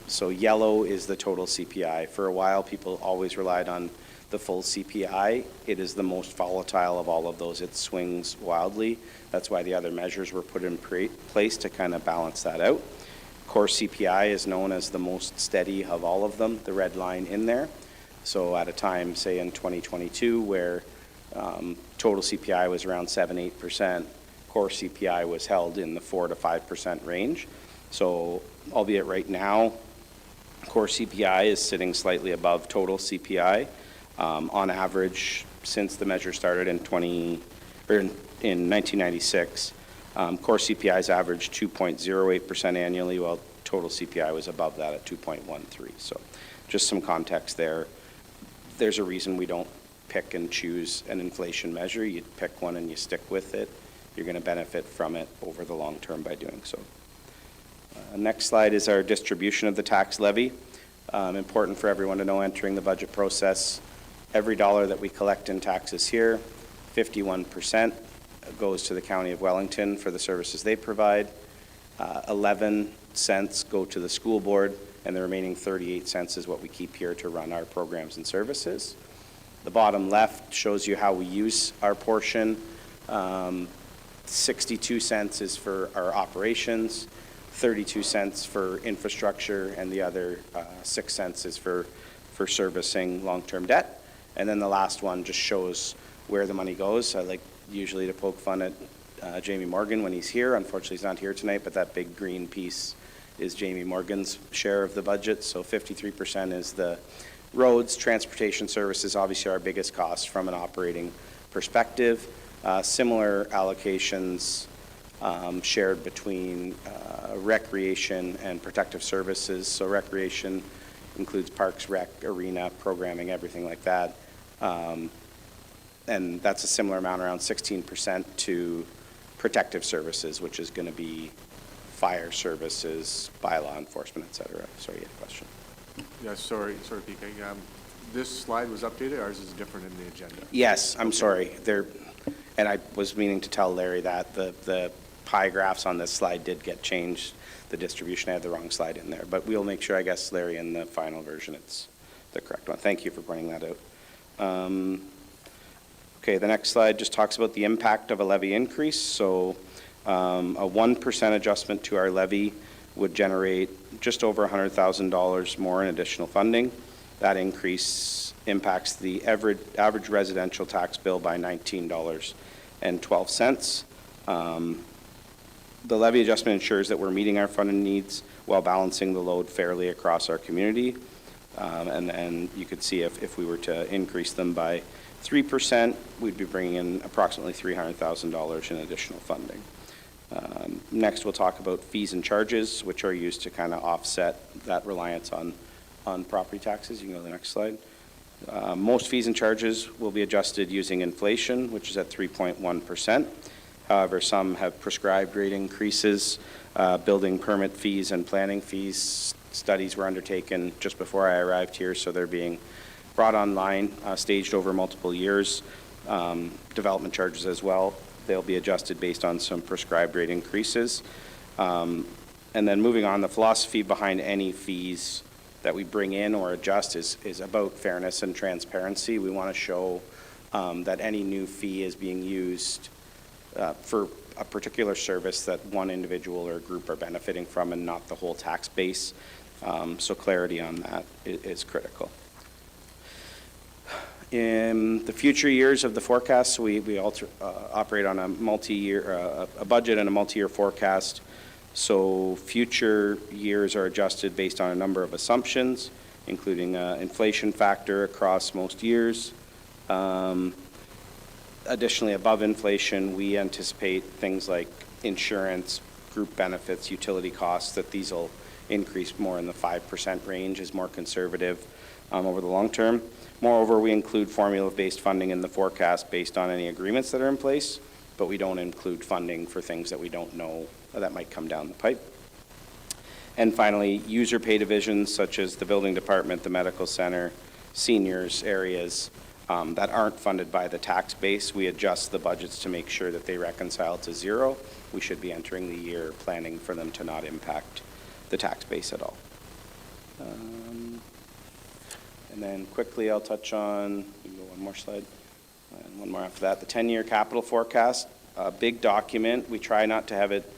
So yellow is the total CPI. For a while, people always relied on the full CPI. It is the most volatile of all of those. It swings wildly. That's why the other measures were put in place to kind of balance that out. Core CPI is known as the most steady of all of them, the red line in there. So at a time, say in 2022, where total CPI was around 7-8%, core CPI was held in the 4 to 5% range. So albeit right now, core CPI is sitting slightly above total CPI. On average, since the measure started in 1996, core CPI has averaged 2.08% annually, while total CPI was above that at 2.13. So just some context there. There's a reason we don't pick and choose an inflation measure. You pick one and you stick with it. You're going to benefit from it over the long term by doing so. Next slide is our distribution of the tax levy. Important for everyone to know entering the budget process. Every dollar that we collect in taxes here, 51% goes to the County of Wellington for the services they provide. 11 cents go to the school board, and the remaining 38 cents is what we keep here to run our programs and services. The bottom left shows you how we use our portion. 62 cents is for our operations, 32 cents for infrastructure, and the other 6 cents is for for servicing long-term debt. And then the last one just shows where the money goes. I like usually to poke fun at Jamie Morgan when he's here. Unfortunately, he's not here tonight, but that big green piece is Jamie Morgan's share of the budget. So 53% is the roads. Transportation services, obviously our biggest cost from an operating perspective. Similar allocations shared between recreation and protective services. So recreation includes parks, rec, arena, programming, everything like that. And that's a similar amount, around 16% to protective services, which is going to be fire services, bylaw enforcement, et cetera. Sorry, you had a question.
Yeah, sorry, PK. This slide was updated, ours is different in the agenda.
Yes, I'm sorry. And I was meaning to tell Larry that the pie graphs on this slide did get changed. The distribution, I had the wrong slide in there. But we'll make sure, I guess, Larry, in the final version, it's the correct one. Thank you for pointing that out. Okay, the next slide just talks about the impact of a levy increase. So a 1% adjustment to our levy would generate just over $100,000 more in additional funding. That increase impacts the average residential tax bill by $19.12. The levy adjustment ensures that we're meeting our funding needs while balancing the load fairly across our community. And you could see if we were to increase them by 3%, we'd be bringing in approximately $300,000 in additional funding. Next, we'll talk about fees and charges, which are used to kind of offset that reliance on property taxes. You can go to the next slide. Most fees and charges will be adjusted using inflation, which is at 3.1%. However, some have prescribed rate increases. Building permit fees and planning fees studies were undertaken just before I arrived here, so they're being brought online, staged over multiple years. Development charges as well. They'll be adjusted based on some prescribed rate increases. And then moving on, the philosophy behind any fees that we bring in or adjust is about fairness and transparency. We want to show that any new fee is being used for a particular service that one individual or group are benefiting from and not the whole tax base. So clarity on that is critical. In the future years of the forecast, we operate on a multi-year, a budget and a multi-year forecast. So future years are adjusted based on a number of assumptions, including inflation factor across most years. Additionally, above inflation, we anticipate things like insurance, group benefits, utility costs, that these will increase more in the 5% range, is more conservative over the long term. Moreover, we include formula-based funding in the forecast based on any agreements that are in place, but we don't include funding for things that we don't know that might come down the pipe. And finally, user pay divisions such as the building department, the medical center, seniors areas that aren't funded by the tax base, we adjust the budgets to make sure that they reconcile to zero. We should be entering the year planning for them to not impact the tax base at all. And then quickly I'll touch on, we can go one more slide, and one more after that, the 10-year capital forecast. A big document. We try not to have it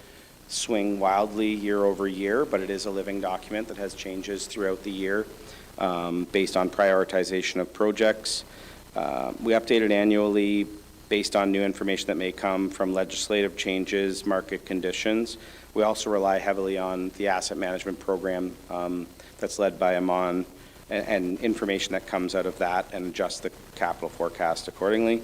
swing wildly year over year, but it is a living document that has changes throughout the year based on prioritization of projects. We update it annually based on new information that may come from legislative changes, market conditions. We also rely heavily on the asset management program that's led by Amon and information that comes out of that, and adjust the capital forecast accordingly.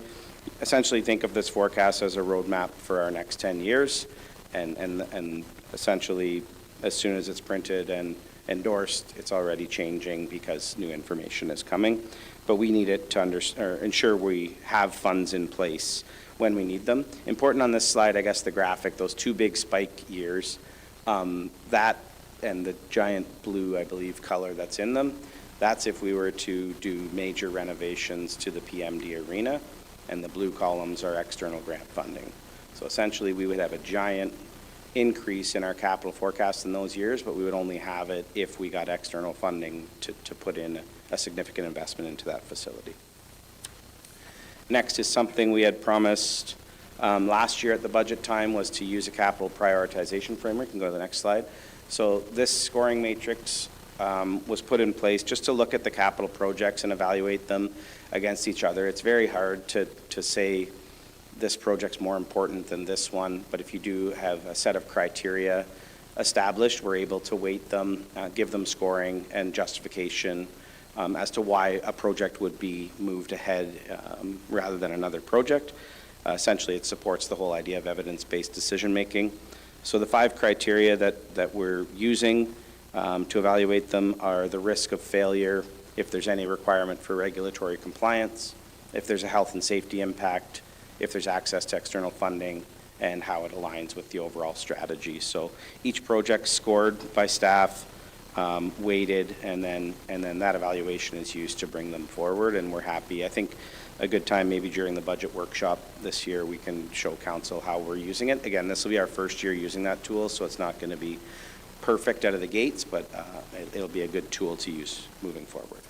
Essentially, think of this forecast as a roadmap for our next 10 years, and essentially, as soon as it's printed and endorsed, it's already changing because new information is coming. But we need it to ensure we have funds in place when we need them. Important on this slide, I guess, the graphic, those two big spike years, that and the giant blue, I believe, color that's in them, that's if we were to do major renovations to the PMD arena, and the blue columns are external grant funding. So essentially, we would have a giant increase in our capital forecast in those years, but we would only have it if we got external funding to put in a significant investment into that facility. Next is something we had promised last year at the budget time, was to use a capital prioritization framework. You can go to the next slide. So this scoring matrix was put in place just to look at the capital projects and evaluate them against each other. It's very hard to say this project's more important than this one, but if you do have a set of criteria established, we're able to weight them, give them scoring and justification as to why a project would be moved ahead rather than another project. Essentially, it supports the whole idea of evidence-based decision-making. So the 5 criteria that we're using to evaluate them are the risk of failure, if there's any requirement for regulatory compliance, if there's a health and safety impact, if there's access to external funding, and how it aligns with the overall strategy. So each project scored by staff, weighted, and then that evaluation is used to bring them forward, and we're happy. I think a good time maybe during the budget workshop this year, we can show council how we're using it. Again, this will be our first year using that tool, so it's not going to be perfect out of the gates, but it'll be a good tool to use moving forward.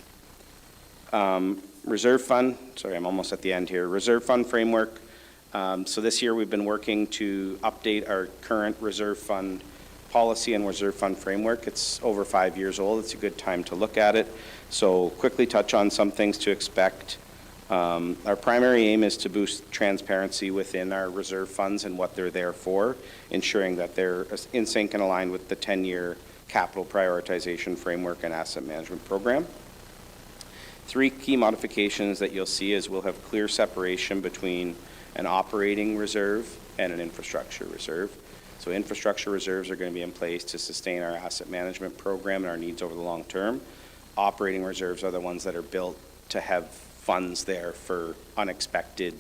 Reserve fund, sorry, I'm almost at the end here. Reserve fund framework. So this year we've been working to update our current reserve fund policy and reserve fund framework. It's over 5 years old. It's a good time to look at it. So quickly touch on some things to expect. Our primary aim is to boost transparency within our reserve funds and what they're there for, ensuring that they're in sync and aligned with the 10-year capital prioritization framework and asset management program. 3 key modifications that you'll see is we'll have clear separation between an operating reserve and an infrastructure reserve. So infrastructure reserves are going to be in place to sustain our asset management program and our needs over the long term. Operating reserves are the ones that are built to have funds there for unexpected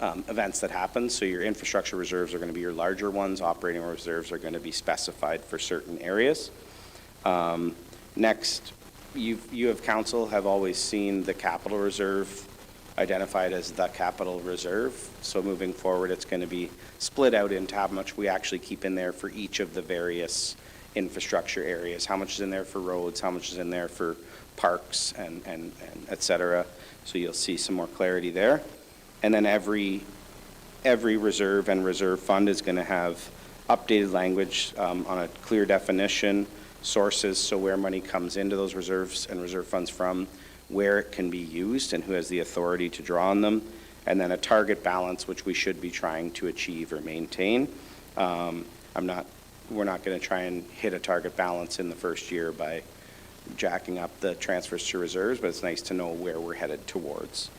events that happen. So your infrastructure reserves are going to be your larger ones. Operating reserves are going to be specified for certain areas. Next, you of council have always seen the capital reserve identified as the capital reserve. So moving forward, it's going to be split out into how much we actually keep in there for each of the various infrastructure areas. How much is in there for roads, how much is in there for parks and et cetera. So you'll see some more clarity there. And then every reserve and reserve fund is going to have updated language on a clear definition, sources, so where money comes into those reserves and reserve funds from, where it can be used and who has the authority to draw on them, and then a target balance which we should be trying to achieve or maintain. We're not going to try and hit a target balance in the first year by jacking up the transfers to reserves, but it's nice to know where we're headed towards.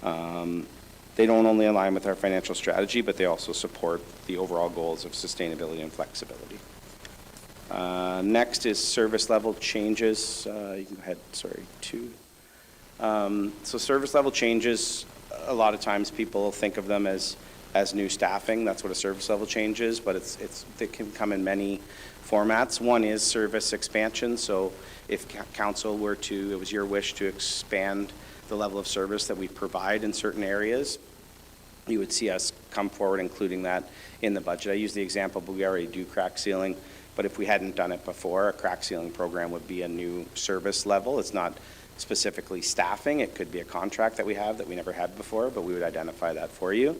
They don't only align with our financial strategy, but they also support the overall goals of sustainability and flexibility. Next is service level changes. You can go ahead, sorry, 2. So service level changes, a lot of times people think of them as new staffing. That's what a service level change is, but it can come in many formats. One is service expansion. So if council were to, it was your wish to expand the level of service that we provide in certain areas, you would see us come forward including that in the budget. I use the example, but we already do crack sealing. But if we hadn't done it before, a crack sealing program would be a new service level. It's not specifically staffing. It could be a contract that we have that we never had before, but we would identify that for you.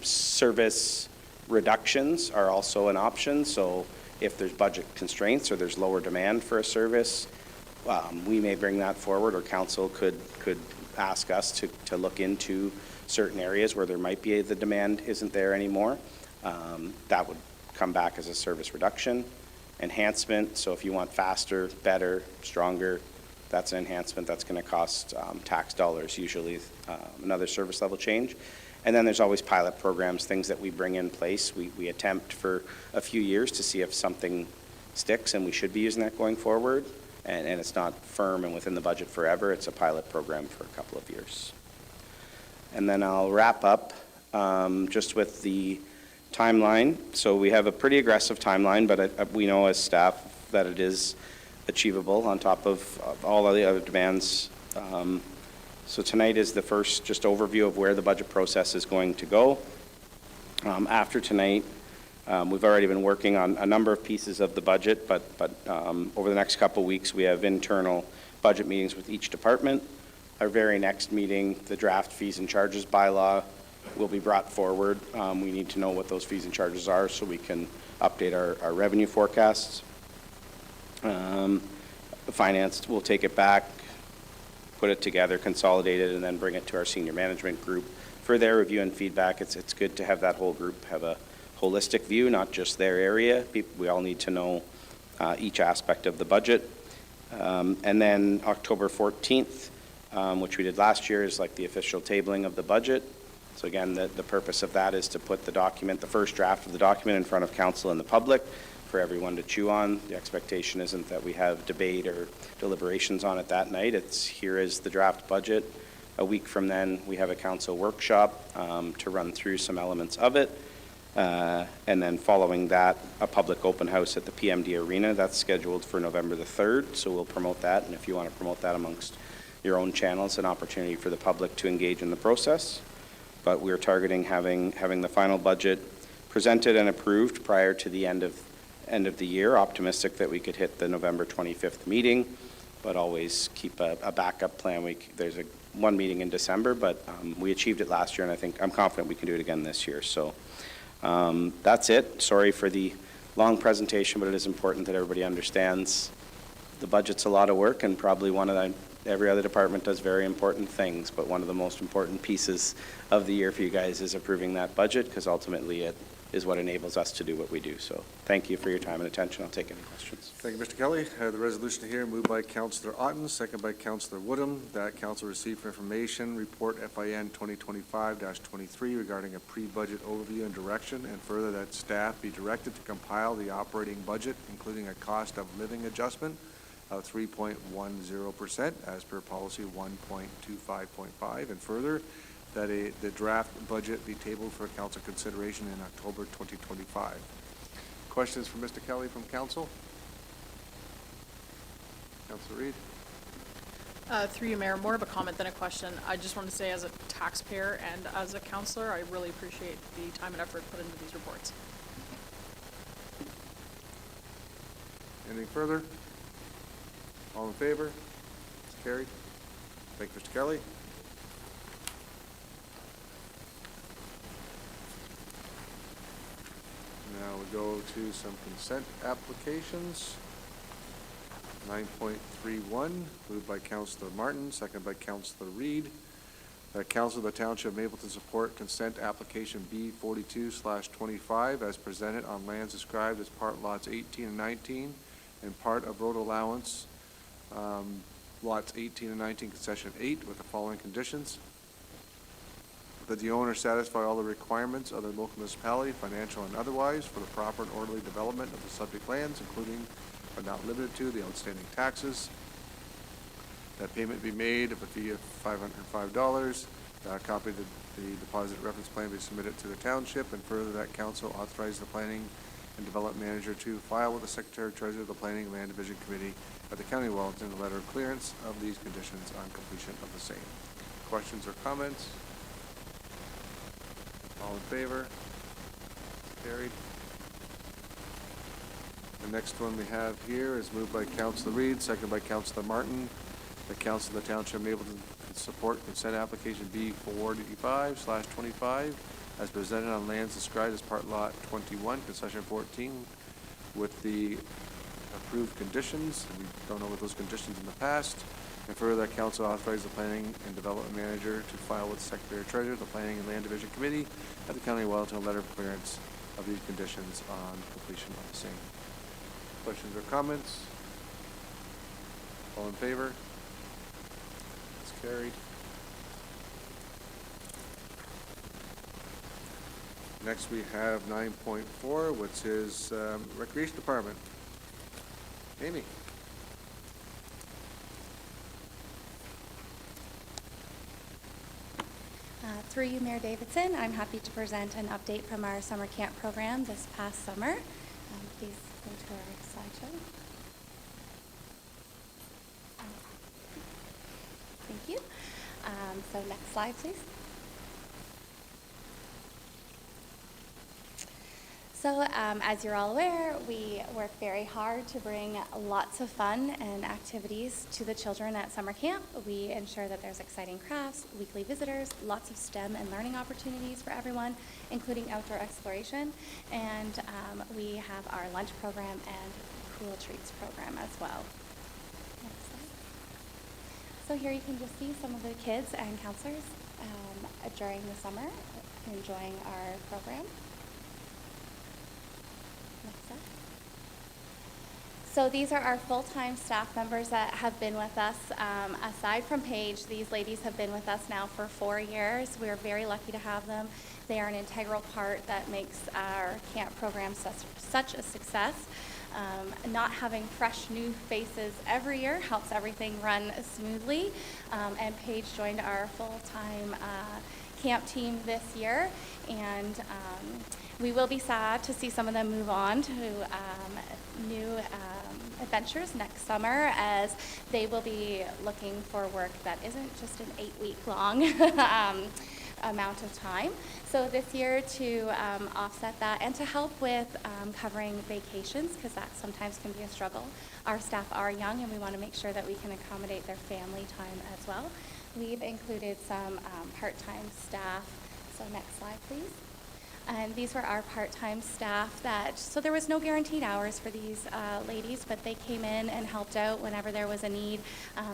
Service reductions are also an option. So if there's budget constraints or there's lower demand for a service, we may bring that forward, or council could ask us to look into certain areas where there might be the demand isn't there anymore. That would come back as a service reduction. Enhancement, so if you want faster, better, stronger, that's an enhancement that's going to cost tax dollars, usually another service level change. And then there's always pilot programs, things that we bring in place. We attempt for a few years to see if something sticks, and we should be using that going forward. And it's not firm and within the budget forever. It's a pilot program for a couple of years. And then I'll wrap up just with the timeline. So we have a pretty aggressive timeline, but we know as staff that it is achievable on top of all of the other demands. So tonight is the first just overview of where the budget process is going to go. After tonight, we've already been working on a number of pieces of the budget, but over the next couple of weeks, we have internal budget meetings with each department. Our very next meeting, the draft fees and charges bylaw will be brought forward. We need to know what those fees and charges are so we can update our revenue forecasts. Finance will take it back, put it together, consolidate it, and then bring it to our senior management group for their review and feedback. It's good to have that whole group have a holistic view, not just their area. We all need to know each aspect of the budget. And then October 14th, which we did last year, is like the official tabling of the budget. So again, the purpose of that is to put the document, the first draft of the document, in front of council and the public for everyone to chew on. The expectation isn't that we have debate or deliberations on it that night. It's here is the draft budget. A week from then, we have a council workshop to run through some elements of it. And then following that, a public open house at the PMD Arena. That's scheduled for November the 3rd, so we'll promote that. And if you want to promote that amongst your own channels, an opportunity for the public to engage in the process. But we're targeting having the final budget presented and approved prior to the end of the year. Optimistic that we could hit the November 25th meeting, but always keep a backup plan. There's one meeting in December, but we achieved it last year, and I'm confident we can do it again this year. So that's it. Sorry for the long presentation, but it is important that everybody understands the budget's a lot of work, and probably every other department does very important things, but one of the most important pieces of the year for you guys is approving that budget, because ultimately it is what enables us to do what we do. So thank you for your time and attention. I'll take any questions.
Thank you, Mr. Kelly. The resolution here moved by Councillor Otten, second by Councillor Woodham, that council received for information report FIN 2025-23 regarding a pre-budget overview and direction, and further that staff be directed to compile the operating budget, including a cost of living adjustment of 3.10% as per policy 1.25.5, and further that the draft budget be tabled for council consideration in October 2025. Questions for Mr. Kelly from council? Councilor Reid?
Through you, Mayor, more of a comment than a question. I just want to say, as a taxpayer and as a councillor, I really appreciate the time and effort put into these reports.
Anything further? All in favor? It's carried. Thank you, Mr. Kelly. Now we go to some consent applications. 9.31, moved by Councillor Martin, second by Councillor Reid. That Council of the Township of Mapleton support consent application B42/25 as presented on lands described as part lots 18 and 19 and part of road allowance lots 18 and 19 concession 8 with the following conditions: that the owner satisfy all the requirements of the local municipality, financial and otherwise, for the proper and orderly development of the subject lands, including but not limited to the outstanding taxes. That payment be made of a fee of $505. A copy of the deposit reference plan be submitted to the township, and further that council authorize the planning and development manager to file with the Secretary Treasurer of the Planning and Land Division Committee at the County of Wellington a letter of clearance of these conditions on completion of the same. Questions or comments? All in favor? Carried. The next one we have here is moved by Councillor Reid, second by Councillor Martin. The Council of the Township of Mapleton support consent application B45/25 as presented on lands described as part lot 21, concession 14, with the approved conditions. We don't know what those conditions in the past. And further, that council authorize the planning and development manager to file with the Secretary Treasurer, the Planning and Land Division Committee at the County of Wellington a letter of clearance of these conditions on completion of the same. Questions or comments? All in favor? It's carried. Next, we have 9.4, which is Recreation Department. Amy.
Through you, Mayor Davidson, I'm happy to present an update from our summer camp program this past summer. Please go to our slideshow. Thank you. So next slide, please. So as you're all aware, we work very hard to bring lots of fun and activities to the children at summer camp. We ensure that there's exciting crafts, weekly visitors, lots of STEM and learning opportunities for everyone, including outdoor exploration. And we have our lunch program and Cool Treats program as well. Next slide. So here you can just see some of the kids and counselors during the summer enjoying our program. Next slide. So these are our full-time staff members that have been with us. Aside from Paige, these ladies have been with us now for 4 years. We're very lucky to have them. They are an integral part that makes our camp program such a success. Not having fresh new faces every year helps everything run smoothly. And Paige joined our full-time camp team this year, and we will be sad to see some of them move on to new adventures next summer, as they will be looking for work that isn't just an 8-week long amount of time. So this year, to offset that and to help with covering vacations, because that sometimes can be a struggle, our staff are young and we want to make sure that we can accommodate their family time as well. We've included some part-time staff. So next slide, please. And these were our part-time staff so there was no guaranteed hours for these ladies, but they came in and helped out whenever there was a need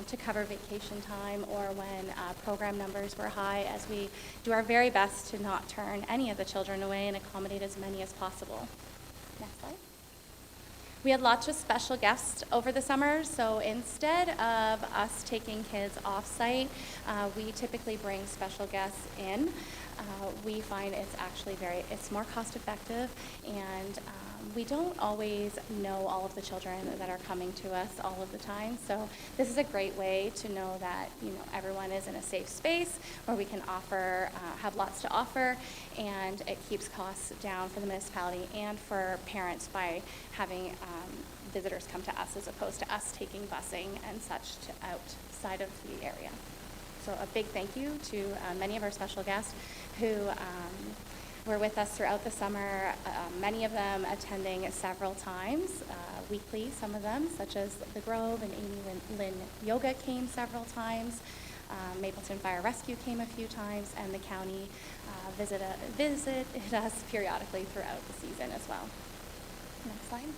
to cover vacation time or when program numbers were high, as we do our very best to not turn any of the children away and accommodate as many as possible. Next slide. We had lots of special guests over the summer, so instead of us taking kids off-site, we typically bring special guests in. We find it's actually it's more cost-effective, and we don't always know all of the children that are coming to us all of the time. So this is a great way to know that everyone is in a safe space where we can have lots to offer, and it keeps costs down for the municipality and for parents by having visitors come to us as opposed to us taking busing and such to outside of the area. So a big thank you to many of our special guests who were with us throughout the summer, many of them attending several times, weekly, some of them, such as The Grove, and Amy Lynn Yoga came several times. Mapleton Fire Rescue came a few times, and the county visited us periodically throughout the season as well. Next slide.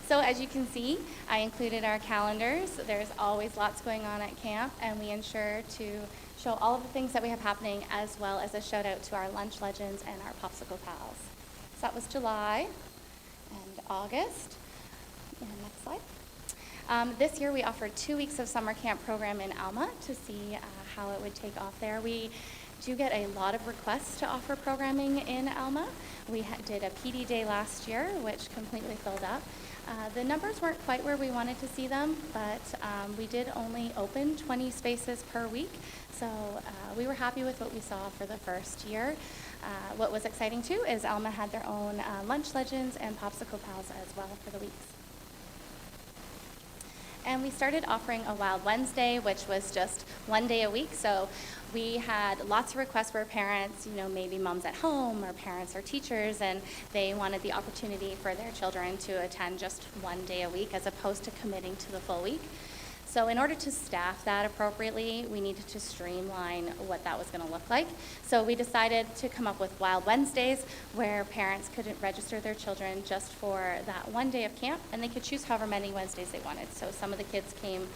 So as you can see, I included our calendars. There's always lots going on at camp, and we ensure to show all of the things that we have happening, as well as a shout out to our Lunch Legends and our Popsicle Pals. So that was July and August. And next slide. This year we offered 2 weeks of summer camp program in Alma to see how it would take off there. We do get a lot of requests to offer programming in Alma. We did a PD day last year, which completely filled up. The numbers weren't quite where we wanted to see them, but we did only open 20 spaces per week, so we were happy with what we saw for the first year. What was exciting too is Alma had their own Lunch Legends and Popsicle Pals as well for the weeks. And we started offering a Wild Wednesday, which was just 1 day a week. So we had lots of requests for parents, maybe moms at home or parents or teachers, and they wanted the opportunity for their children to attend just 1 day a week as opposed to committing to the full week. So in order to staff that appropriately, we needed to streamline what that was going to look like. So we decided to come up with Wild Wednesdays, where parents could register their children just for that 1 day of camp, and they could choose however many Wednesdays they wanted. So some of the kids came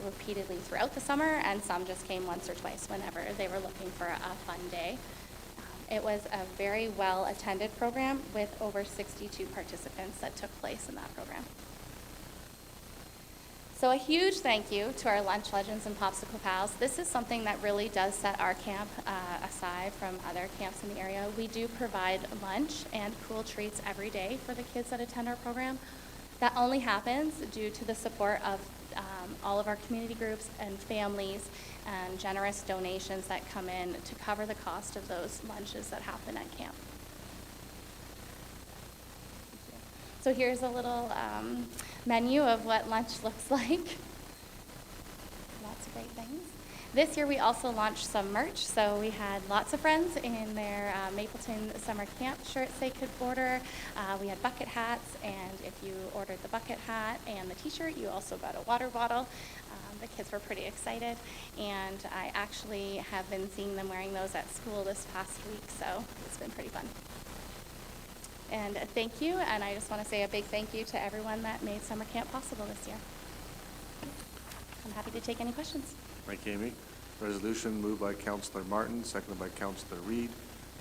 repeatedly throughout the summer, and some just came once or twice whenever they were looking for a fun day. It was a very well-attended program with over 62 participants that took place in that program. So a huge thank you to our Lunch Legends and Popsicle Pals. This is something that really does set our camp aside from other camps in the area. We do provide lunch and cool treats every day for the kids that attend our program. That only happens due to the support of all of our community groups and families and generous donations that come in to cover the cost of those lunches that happen at camp. So here's a little menu of what lunch looks like. Lots of great things. This year we also launched some merch, so we had lots of friends in their Mapleton Summer Camp shirts they could order. We had bucket hats, and if you ordered the bucket hat and the t-shirt, you also got a water bottle. The kids were pretty excited, and I actually have been seeing them wearing those at school this past week, so it's been pretty fun. And thank you, and I just want to say a big thank you to everyone that made summer camp possible this year. I'm happy to take any questions.
Thank you, Amy. Resolution moved by Councillor Martin, seconded by Councillor Reid.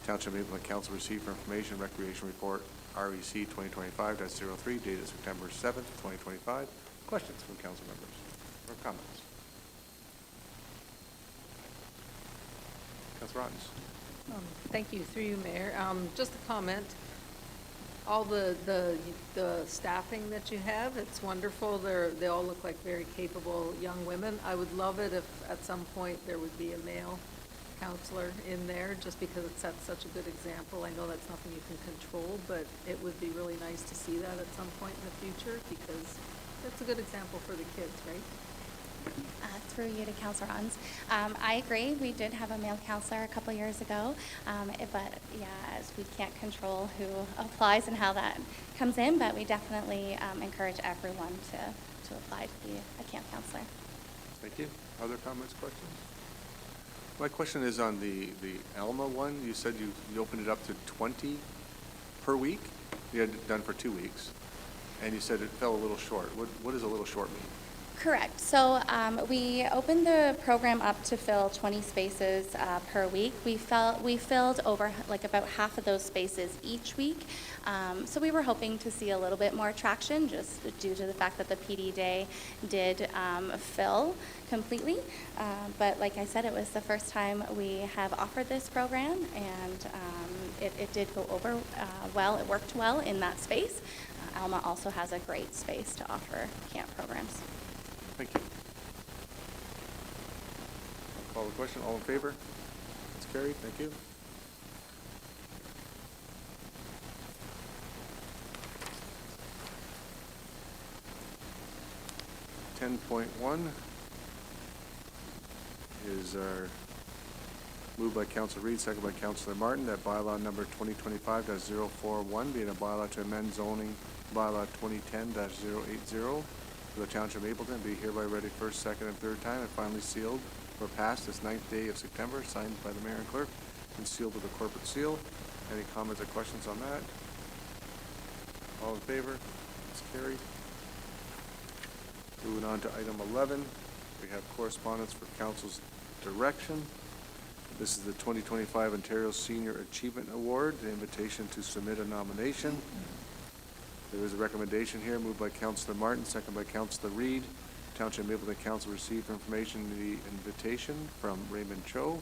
Township of Mapleton Council received for information Recreation Report REC 2025-03 dated September 7th, 2025. Questions from council members or comments? Councillor Ottens.
Thank you, through you, Mayor. Just a comment. All the staffing that you have, it's wonderful. They all look like very capable young women. I would love it if at some point there would be a male counselor in there, just because it sets such a good example. I know that's nothing you can control, but it would be really nice to see that at some point in the future, because that's a good example for the kids, right?
Through you to Counselor Ons. I agree, we did have a male counselor a couple years ago, but yeah, as we can't control who applies and how that comes in, but we definitely encourage everyone to apply to be a camp counselor.
Thank you. Other comments, questions? My question is on the Alma one. You said you opened it up to 20 per week? You had it done for 2 weeks, and you said it fell a little short. What does a little short mean?
Correct. So we opened the program up to fill 20 spaces per week. We filled over like about half of those spaces each week. So we were hoping to see a little bit more traction, just due to the fact that the PD day did fill completely. But like I said, it was the first time we have offered this program, and it did go over well. It worked well in that space. Alma also has a great space to offer camp programs.
Thank you. I'll call the question. All in favor? It's carried. Thank you. .1 is our moved by Councilor Reid, second by Councilor Martin, that bylaw number 2025-041 being a bylaw to amend zoning bylaw 2010-080 for the Township of Mapleton be hereby read a first, second, and third time and finally sealed or passed this 9th day of September, signed by the mayor and clerk and sealed with a corporate seal. Any comments or questions on that? All in favor? It's carried. Moving on to item 11, we have correspondence for council's direction. This is the 2025 Ontario Senior Achievement Award, the invitation to submit a nomination. There is a recommendation here, moved by Councilor Martin, second by Councilor Reid. Township of Mapleton Council received information in the invitation from Raymond Cho,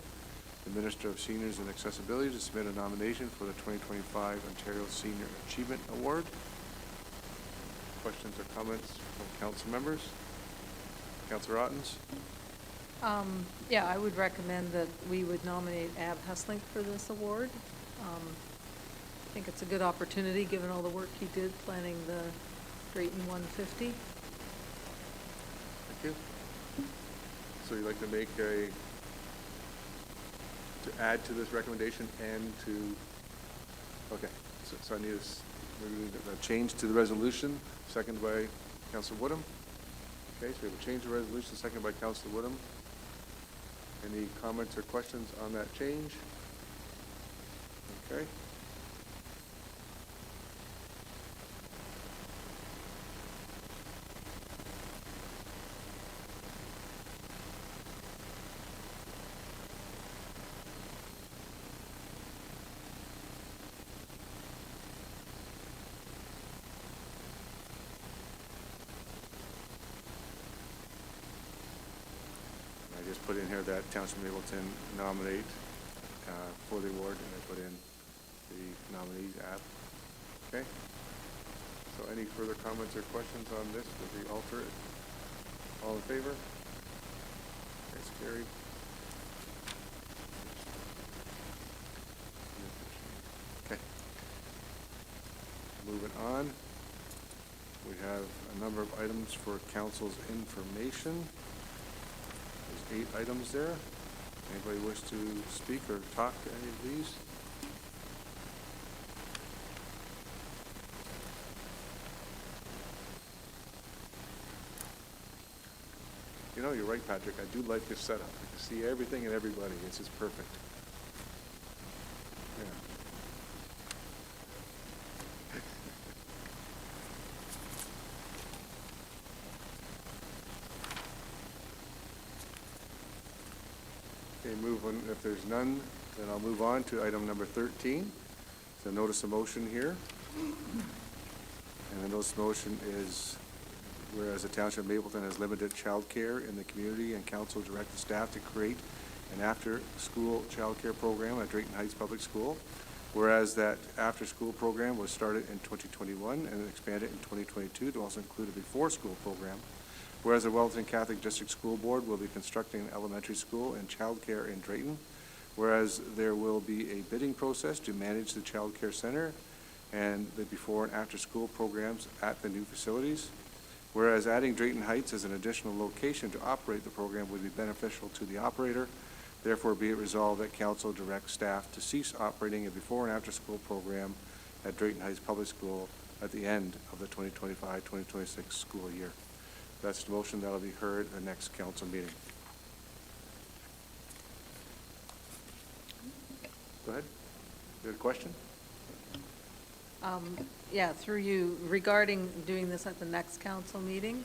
the Minister of Seniors and Accessibility, to submit a nomination for the 2025 Ontario Senior Achievement Award. Questions or comments from council members? Councilor Ottens?
Yeah, I would recommend that we would nominate Ab Hesslink for this award. I think it's a good opportunity, given all the work he did planning the Drayton 150.
Thank you. So you'd like to make to add to this recommendation and to, okay, so I need a change to the resolution, seconded by Councilor Woodham. Okay, so we have a change to the resolution, seconded by Councilor Woodham. Any comments or questions on that change? Okay. I just put in here that Township of Mapleton nominate for the award, and I put in the nominees app. Okay? So any further comments or questions on this with the alternate? All in favor? That's carried. Okay. Moving on. We have a number of items for council's information. There's 8 items there. Anybody wish to speak or talk to any of these? You know, you're right, Patrick. I do like this setup. I can see everything and everybody. It's just perfect. Yeah. if there's none, then I'll move on to item number 13. So notice of motion here. And the notice of motion is, whereas the Township of Mapleton has limited childcare in the community and council direct the staff to create an after-school childcare program at Drayton Heights Public School. Whereas that after-school program was started in 2021 and expanded in 2022 to also include a before-school program. Whereas the Wellington Catholic District School Board will be constructing an elementary school and childcare in Drayton. Whereas there will be a bidding process to manage the childcare center and the before and after-school programs at the new facilities. Whereas adding Drayton Heights as an additional location to operate the program would be beneficial to the operator. Therefore, be it resolved that council directs staff to cease operating a before and after-school program at Drayton Heights Public School at the end of the 2025-2026 school year. That's the motion that will be heard at the next council meeting. Go ahead. You had a question?
Yeah, through you, regarding doing this at the next council meeting,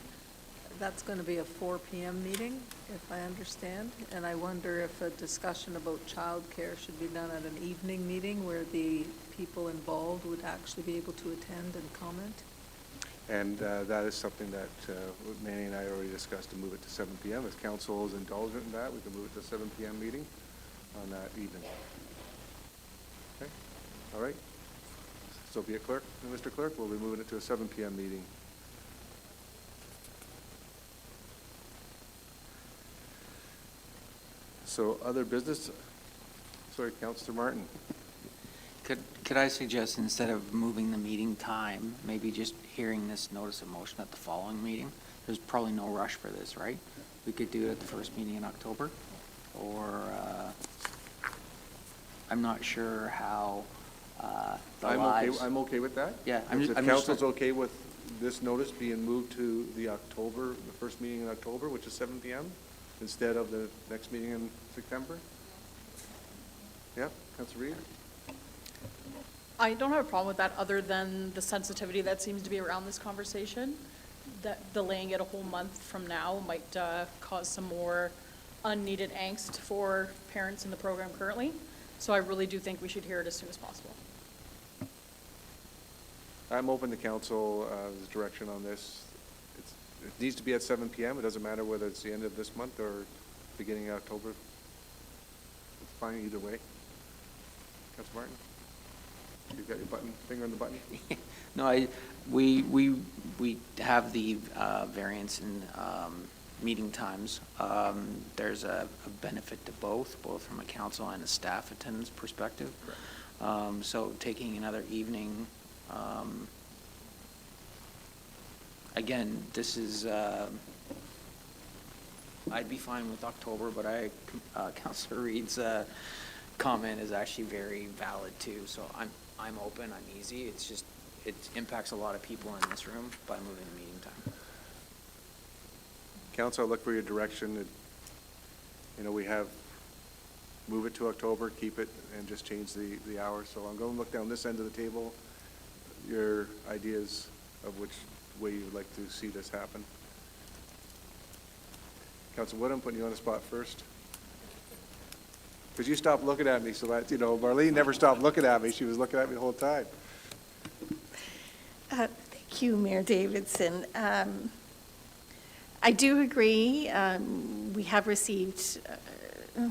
that's going to be a 4 PM meeting, if I understand, and I wonder if a discussion about childcare should be done at an evening meeting where the people involved would actually be able to attend and comment?
And that is something that Manny and I already discussed, to move it to 7 PM. If council is indulgent in that, we can move it to 7 PM meeting on that evening. Okay, all right. So be it, clerk. Mr. Clerk, we'll be moving it to a 7 PM meeting. So other business, sorry, Councilor Martin.
Could I suggest, instead of moving the meeting time, maybe just hearing this notice of motion at the following meeting? There's probably no rush for this, right? We could do it at the first meeting in October, or, I'm not sure how,
I'm okay with that.
Yeah,
If council's okay with this notice being moved to the first meeting in October, which is 7 PM, instead of the next meeting in September? Yeah, Councilor Reid?
I don't have a problem with that, other than the sensitivity that seems to be around this conversation, that delaying it a whole month from now might cause some more unneeded angst for parents in the program currently. So I really do think we should hear it as soon as possible.
I'm open to council's direction on this. It needs to be at 7 PM. It doesn't matter whether it's the end of this month or beginning of October. It's fine either way. Councilor Martin? You've got your finger on the button?
No, we have the variance in meeting times. There's a benefit to both from a council and a staff attendance perspective.
Correct.
So taking another evening, again, this is, I'd be fine with October, but Councilor Reid's comment is actually very valid too. So I'm open, I'm easy. It's just, it impacts a lot of people in this room by moving the meeting time.
Council, I look for your direction. We have, move it to October, keep it, and just change the hour. So I'm going to look down this end of the table, your ideas of which way you would like to see this happen. Councilor Wood, I'm putting you on the spot first. Because you stopped looking at me, so that, Marlene never stopped looking at me. She was looking at me the whole time.
Thank you, Mayor Davidson. I do agree. We have received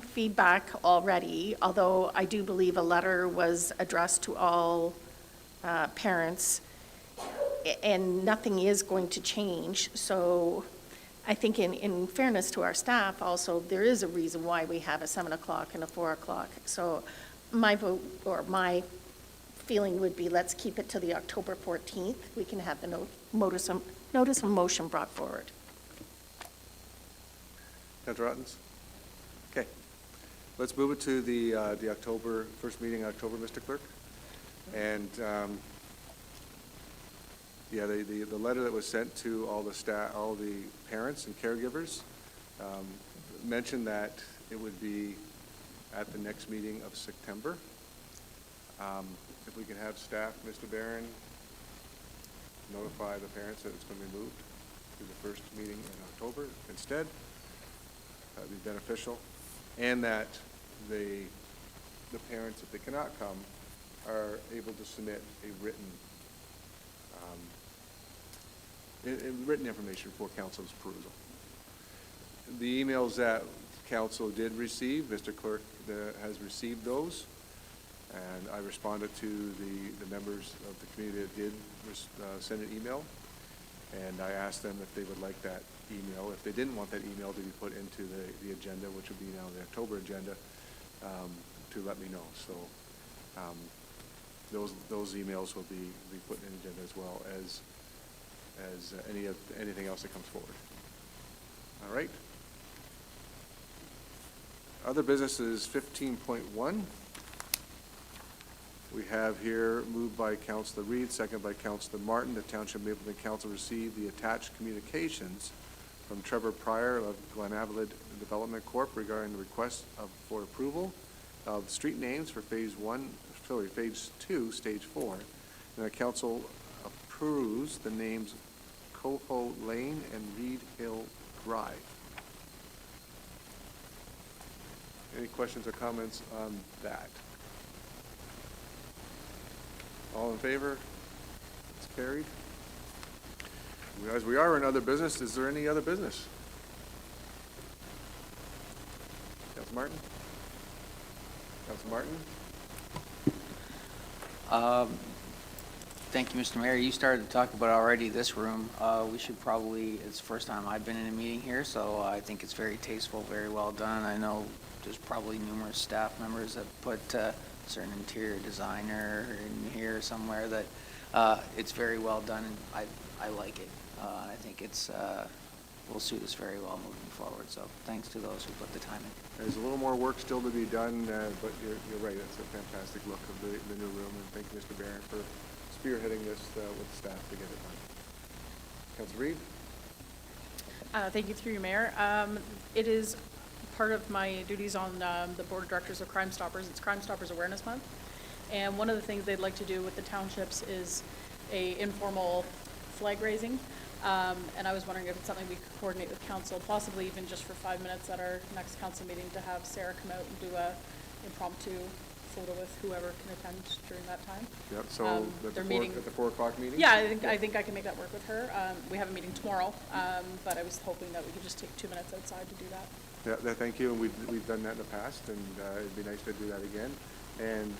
feedback already, although I do believe a letter was addressed to all parents, and nothing is going to change. So I think in fairness to our staff also, there is a reason why we have a 7 o'clock and a 4 o'clock. So my vote, or my feeling would be, let's keep it to the October 14th. We can have the notice of motion brought forward.
Councilor Ottens? Okay. Let's move it to the October, first meeting in October, Mr. Clerk. And, yeah, the letter that was sent to all the staff, all the parents and caregivers, mentioned that it would be at the next meeting of September. If we can have staff, Mr. Barron, notify the parents that it's going to be moved to the first meeting in October instead, that'd be beneficial. And that the parents, if they cannot come, are able to submit a written, written information for council's perusal. The emails that council did receive, Mr. Clerk has received those, and I responded to the members of the community that did send an email, and I asked them if they would like that email. If they didn't want that email to be put into the agenda, which would be now the October agenda, to let me know. So those emails will be put in the agenda as well as anything else that comes forward. All right. Other business is 15.1. We have here moved by Councillor Reed, second by Councillor Martin, the Township Mapleton Council received the attached communications from Trevor Pryor of Glenavalid Development Corp. Regarding the request for approval of street names for Phase 2, Stage 4. And the council approves the names Coho Lane and Reed Hill Drive. Any questions or comments on that? All in favor? It's carried. As we are in other business, is there any other business? Councilor Martin? Councilor Martin?
Thank you, Mr. Mayor. You started to talk about already this room. We should probably, it's the first time I've been in a meeting here, so I think it's very tasteful, very well done. I know there's probably numerous staff members that put a certain interior designer in here somewhere that it's very well done, and I like it. I think it's will suit us very well moving forward, so thanks to those who put the time in.
There's a little more work still to be done, but you're right, it's a fantastic look of the new room, and thank you, Mr. Barron, for spearheading this with staff to get it done. Councilor Reed?
Thank you, through you, Mayor. It is part of my duties on the Board of Directors of Crime Stoppers. It's Crime Stoppers Awareness Month. And one of the things they'd like to do with the townships is a informal flag raising. And I was wondering if it's something we could coordinate with council, possibly even just for 5 minutes at our next council meeting, to have Sarah come out and do a impromptu photo with whoever can attend during that time.
Yep, so at the 4 o'clock meeting?
Yeah, I think I can make that work with her. We have a meeting tomorrow, but I was hoping that we could just take 2 minutes outside to do that.
Yeah, thank you, and we've done that in the past, and it'd be nice to do that again. And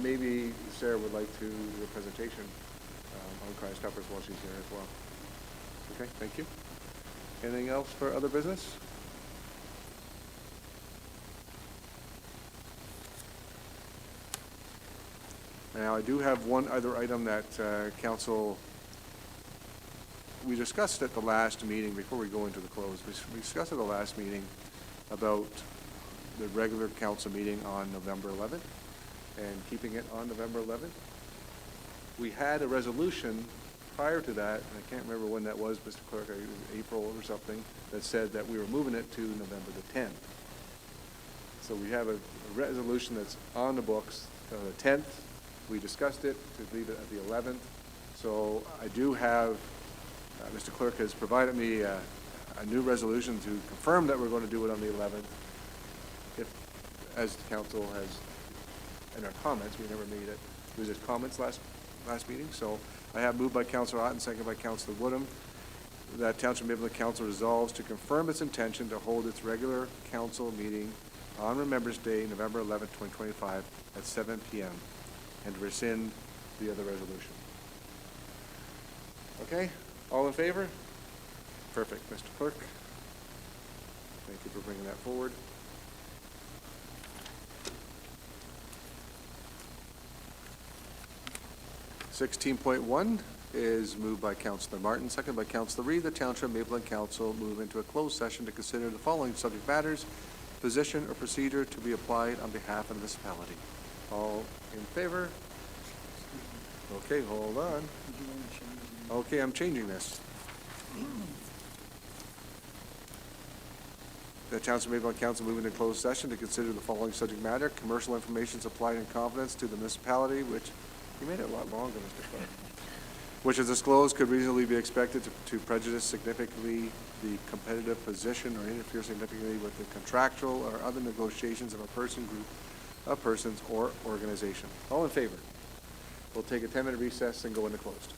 maybe Sarah would like to do a presentation on Crime Stoppers while she's here as well. Okay, thank you. Anything else for other business? Now, I do have one other item that council, we discussed at the last meeting, before we go into the close, we discussed at the last meeting about the regular council meeting on November 11th and keeping it on November 11th. We had a resolution prior to that, and I can't remember when that was, Mr. Clerk, it was April or something, that said that we were moving it to November the 10th. So we have a resolution that's on the books, the 10th. We discussed it to leave it at the 11th. So I do have, Mr. Clerk has provided me a new resolution to confirm that we're going to do it on the 11th. If, as the council has, in our comments, we never made it, there was comments last meeting, so I have moved by Councilor Otten, second by Councilor Woodham, that Township Mapleton Council resolves to confirm its intention to hold its regular council meeting on Remembrance Day, November 11th, 2025, at 7 p.m., and to rescind the other resolution. Okay, all in favor? Perfect, Mr. Clerk. Thank you for bringing that forward. .1 is moved by Councilor Martin, second by Councilor Reed. The Township Mapleton Council move into a closed session to consider the following subject matters: position or procedure to be applied on behalf of the municipality. All in favor? Okay, hold on. Okay, I'm changing this. The Township Mapleton Council move into closed session to consider the following subject matter: commercial information supplied in confidence to the municipality, which, you made it a lot longer, Mr. Clark. which is disclosed could reasonably be expected to prejudice significantly the competitive position or interfere significantly with the contractual or other negotiations of a person, group of persons, or organization. All in favor? We'll take a 10-minute recess and go into closed.